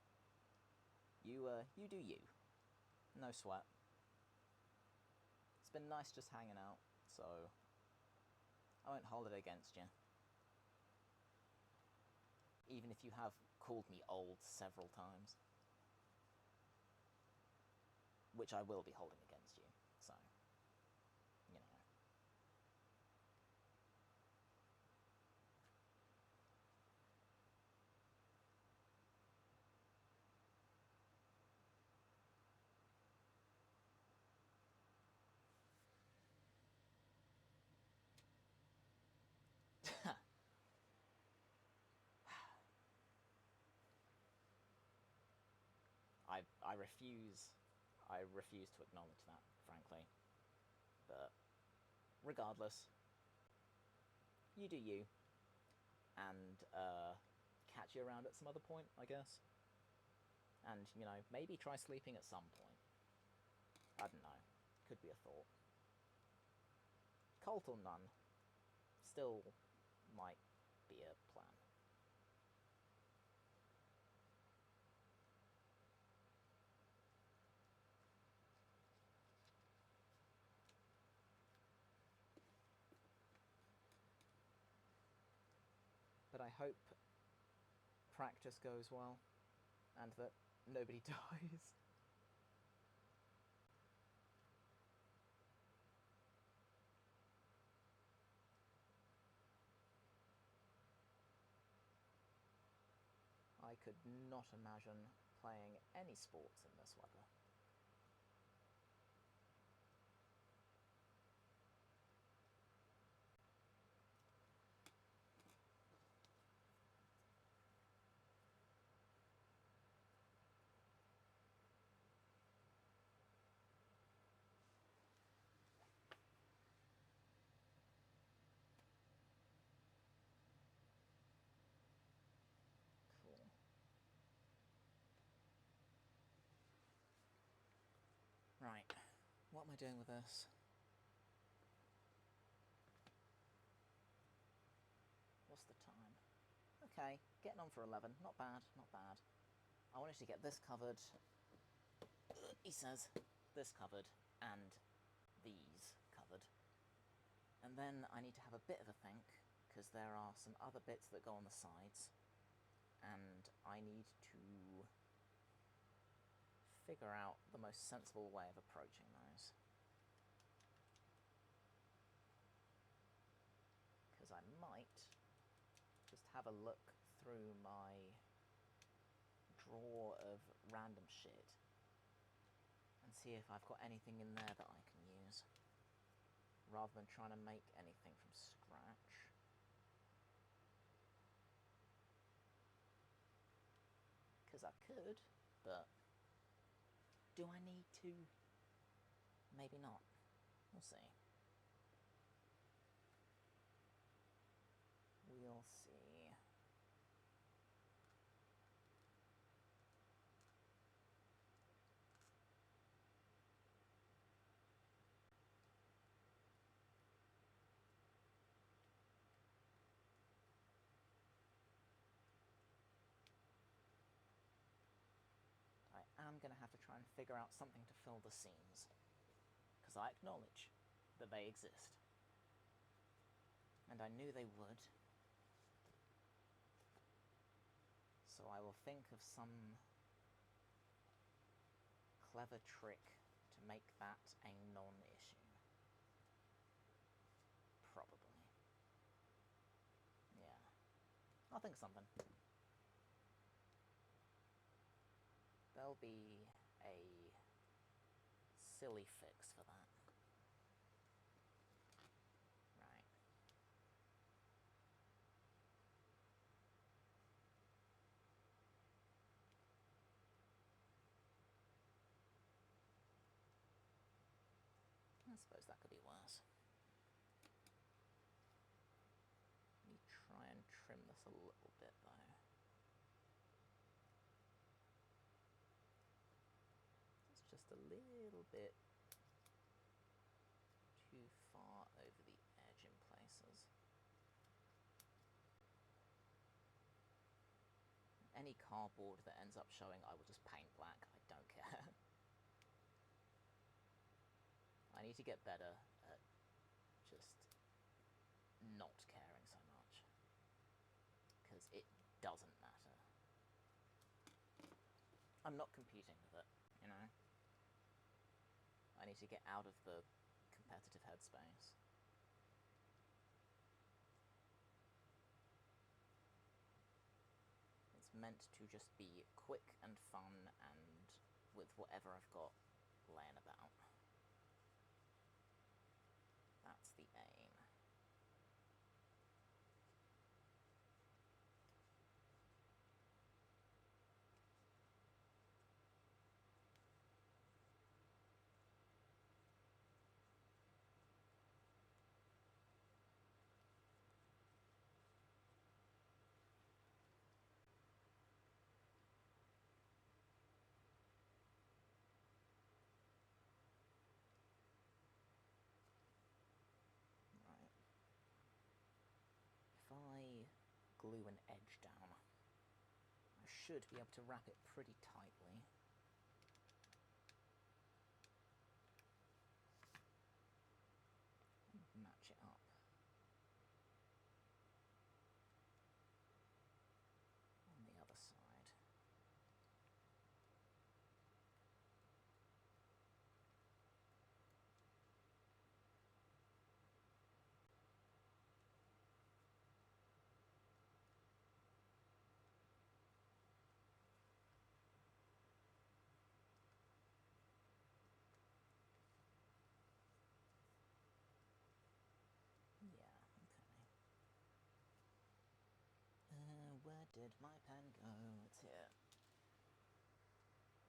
You do you. No sweat. It's been nice just hanging out, so I won't hold it against you. Even if you have called me old several times. Which I will be holding against you, so, you know. I refuse to acknowledge that, frankly. But regardless, you do you, and catch you around at some other point, I guess. And, you know, maybe try sleeping at some point. I don't know. Could be a thought. Cult or none, still might be a plan. But I hope practice goes well, and that nobody dies. I could not imagine playing any sports in this weather. Cool. Right, what am I doing with this? What's the time? Okay, getting on for 11. Not bad, not bad. I wanted to get this covered, he says, this covered, and these covered. And then I need to have a bit of a think, because there are some other bits that go on the sides, and I need to figure out the most sensible way of approaching those. Because I might just have a look through my drawer of random shit and see if I've got anything in there that I can use, rather than trying to make anything from scratch. Because I could, but do I need to? Maybe not. We'll see. We'll see. I am going to have to try and figure out something to fill the seams, because I acknowledge that they exist. And I knew they would. So I will think of some clever trick to make that a non-issue. Probably. Yeah. I'll think of something. There'll be a silly fix for that. Right. I suppose that could be worse. Let me try and trim this a little bit, though. It's just a little bit too far over the edge in places. Any cardboard that ends up showing, I will just paint black. I don't care. I need to get better at just not caring so much. Because it doesn't matter. I'm not competing with it, you know? I need to get out of the competitive headspace. It's meant to just be quick and fun and with whatever I've got laying about. That's the aim. Right. If I glue an edge down, I should be able to wrap it pretty tightly. And match it up. On the other side. Yeah, okay. Where did my pen go? It's here.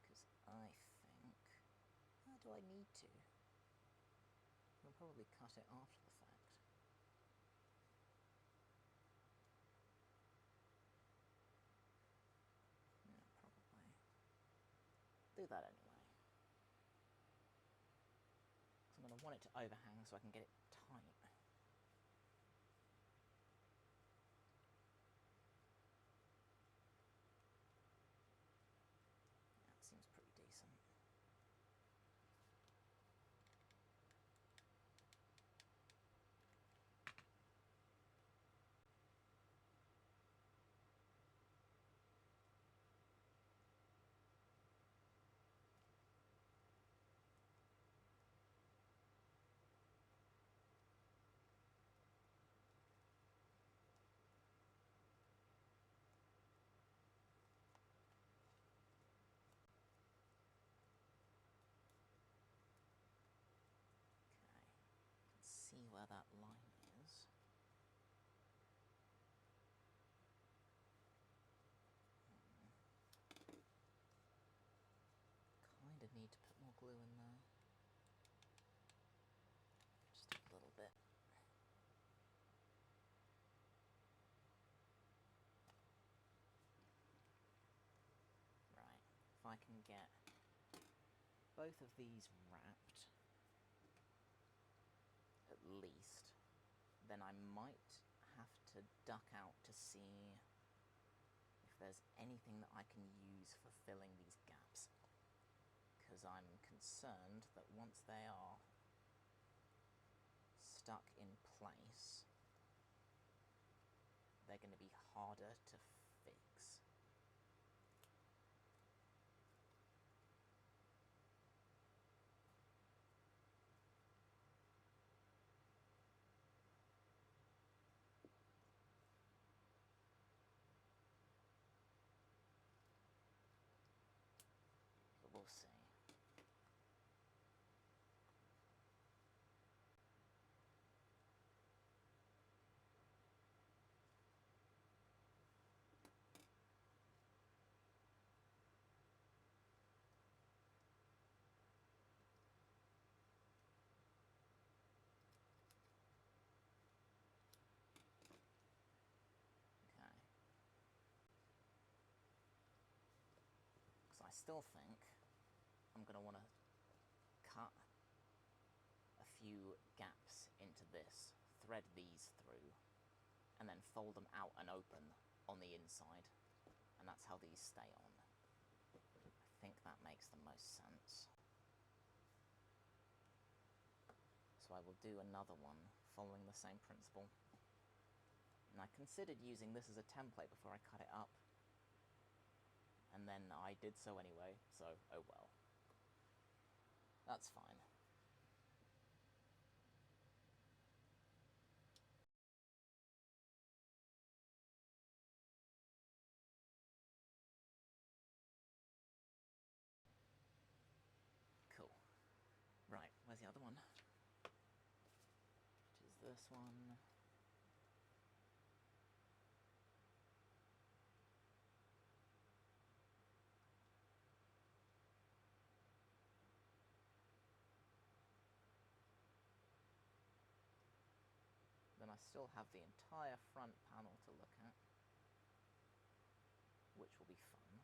Because I think... do I need to? I'll probably cut it after the fact. Yeah, probably. Do that anyway. Because I'm going to want it to overhang so I can get it tight. That seems pretty decent. See where that line is. Kinda need to put more glue in there. Just a little bit. Right, if I can get both of these wrapped, at least, then I might have to duck out to see if there's anything that I can use for filling these gaps. Because I'm concerned that once they are stuck in place, they're going to be harder to fix. But we'll see. Because I still think I'm going to want to cut a few gaps into this, thread these through, and then fold them out and open on the inside, and that's how these stay on. I think that makes the most sense. So I will do another one following the same principle. And I considered using this as a template before I cut it up. And then I did so anyway, so oh well. That's fine. Cool. Right, where's the other one? Which is this one. Then I still have the entire front panel to look at, which will be fun,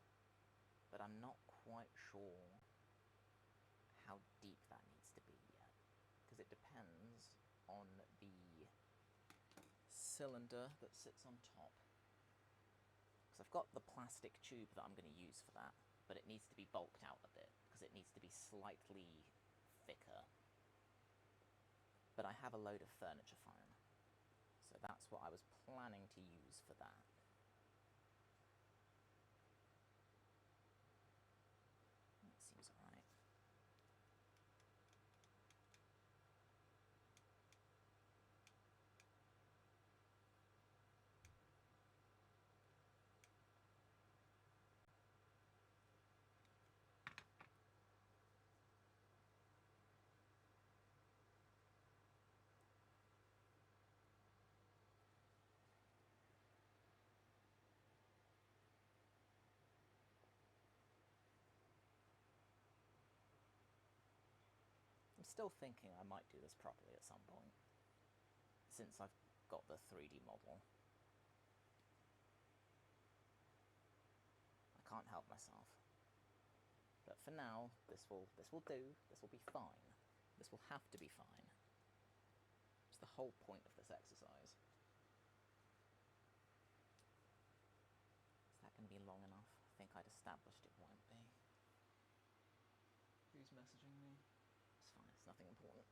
but I'm not quite sure how deep that needs to be yet, because it depends on the cylinder that sits on top. Because I've got the plastic tube that I'm going to use for that, but it needs to be bulked out a bit, because it needs to be slightly thicker. But I have a load of furniture foam, so that's what I was planning to use for that. That seems alright. I'm still thinking I might do this properly at some point, since I've got the 3D model. I can't help myself. But for now, this will do, this will be fine. This will have to be fine. It's the whole point of this exercise. Is that going to be long enough? I think I'd established it won't be. Who's messaging me? It's fine, it's nothing important.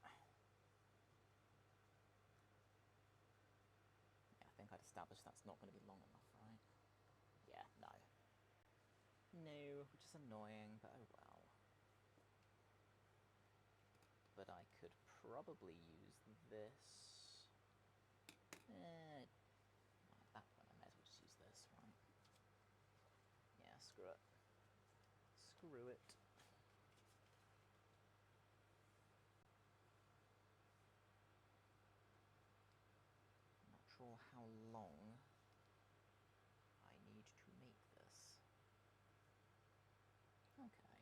Yeah, I think I'd established that's not going to be long enough, right? Yeah, no. No, which is annoying, but oh well. But I could probably use this. At that point, I may as well just use this, right? Yeah, screw it. Screw it. Not sure how long I need to make this. Okay.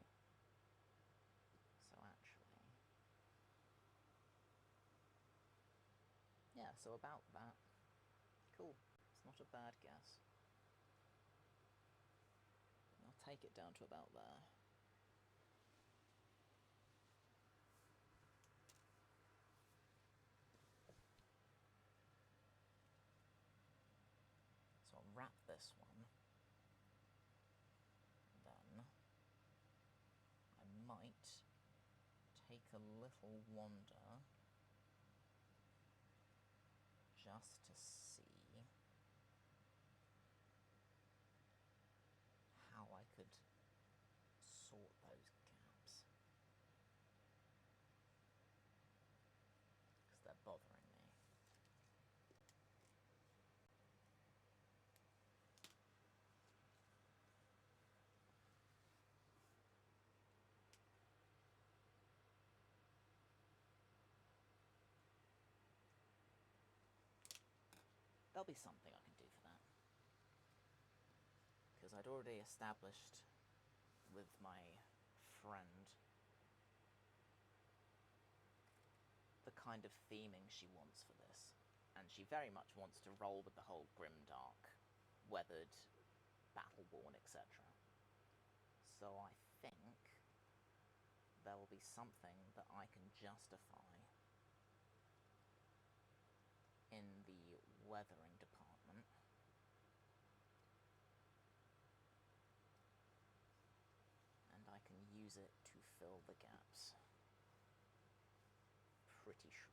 So actually... yeah, so about that. Cool. It's not a bad guess. I'll take it down to about there. So I'll wrap this one. Then I might take a little wander just to see how I could sort those gaps, because they're bothering me. There'll be something I can do for that. Because I'd already established with my friend the kind of theming she wants for this. And she very much wants to roll with the whole grimdark, weathered, battleborn, etc. So I think there will be something that I can justify in the weathering department. And I can use it to fill the gaps. Pretty sure.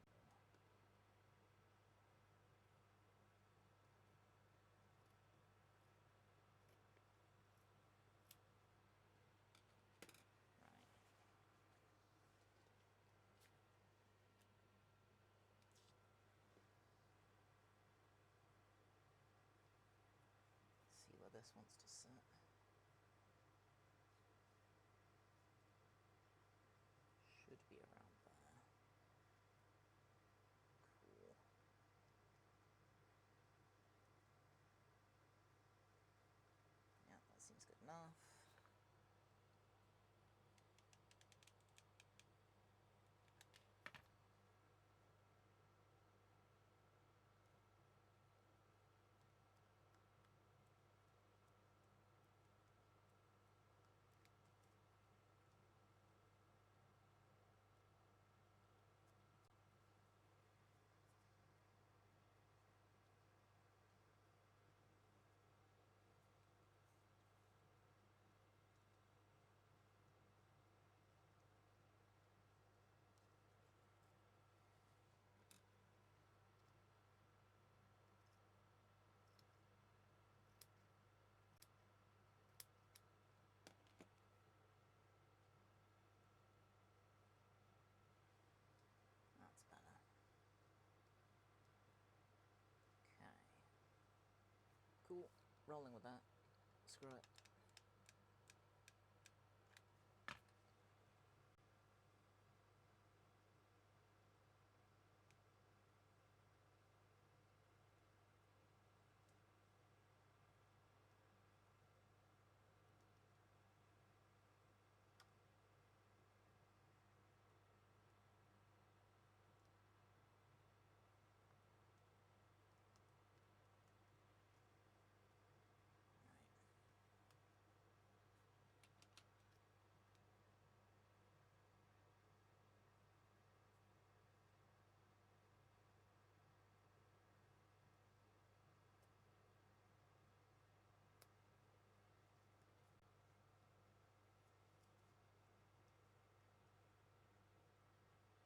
it? Should be around there. Cool. Yeah, that seems good enough. That's better. Okay. Cool. Rolling with that. Screw it.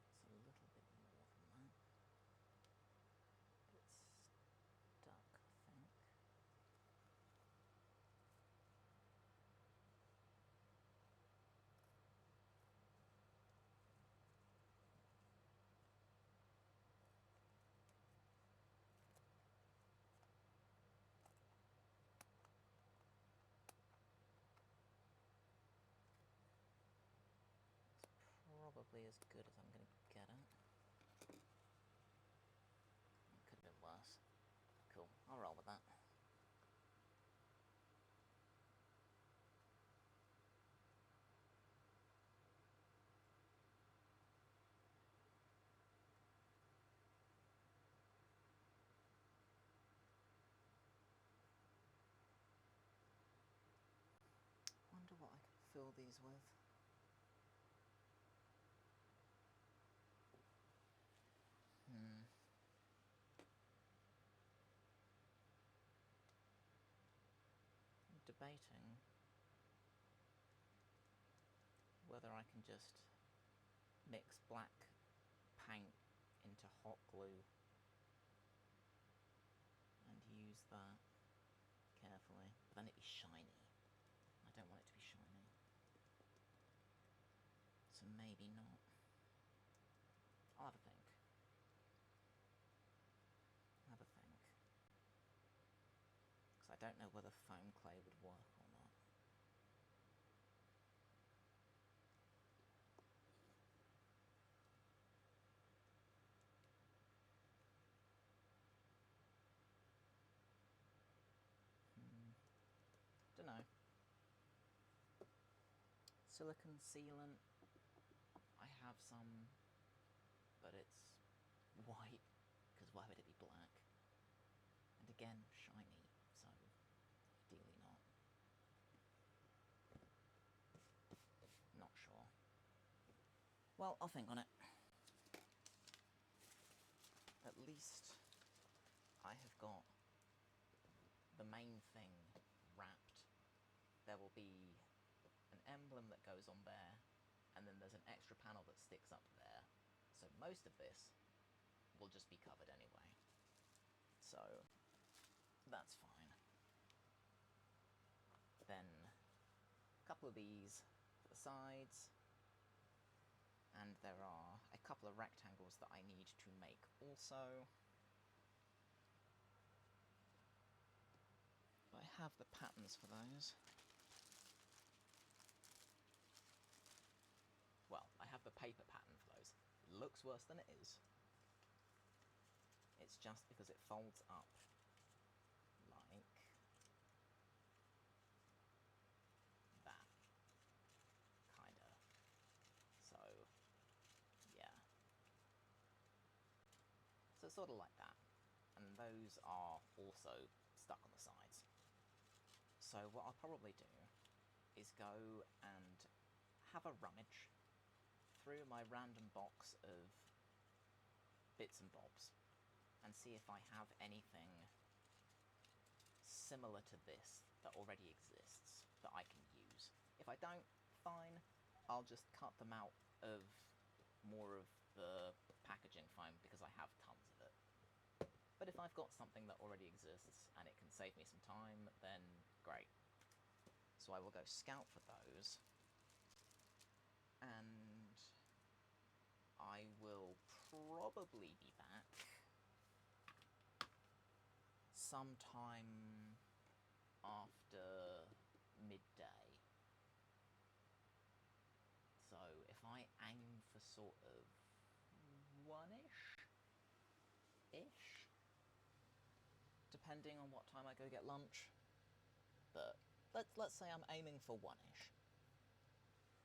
It's a little bit more than that. But it's stuck, I think. Probably as good as I'm going to get it. It could have been worse. Cool, I'll roll with that. Wonder what I could fill these with. I'm debating whether I can just mix black paint into hot glue and use that carefully. But then it'd be shiny. I don't want it to be shiny. So maybe not. I'll have a think. Have a think. Because I don't know whether foam clay would work or not. Don't know. Silicon sealant. I have some, but it's white, because why would it be black? And again, shiny, so ideally not. Not sure. Well, I'll think on it. At least I have got the main thing wrapped. There will be an emblem that goes on there, and then there's an extra panel that sticks up there. So most of this will just be covered anyway. So that's fine. Then a couple of these for the sides, and there are a couple of rectangles that I need to make also. I have the patterns for those. Well, I have the paper pattern for those. It looks worse than it is. It's just because it folds up like that. Kinda. So, yeah. So it's sort of like that. And those are also stuck on the sides. So what I'll probably do is go and have a rummage through my random box of bits and bobs and see if I have anything similar to this that already exists that I can use. If I don't, fine, I'll just cut them out of more of the packaging foam because I have tons of it. But if I've got something that already exists and it can save me some time, then great. So I will go scout for those, and I will probably be back sometime after midday. So if I aim for sort of 1-ish, depending on what time I go get lunch, but let's say I'm aiming for 1-ish,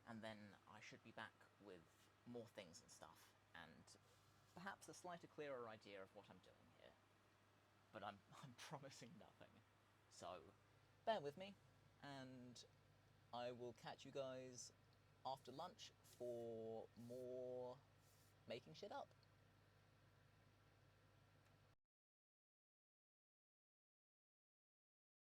and then I should be back with more things and stuff, and perhaps a slightly clearer idea of what I'm doing here. But I'm promising nothing. So, bear with me, and I will catch you guys after lunch for more making shit up.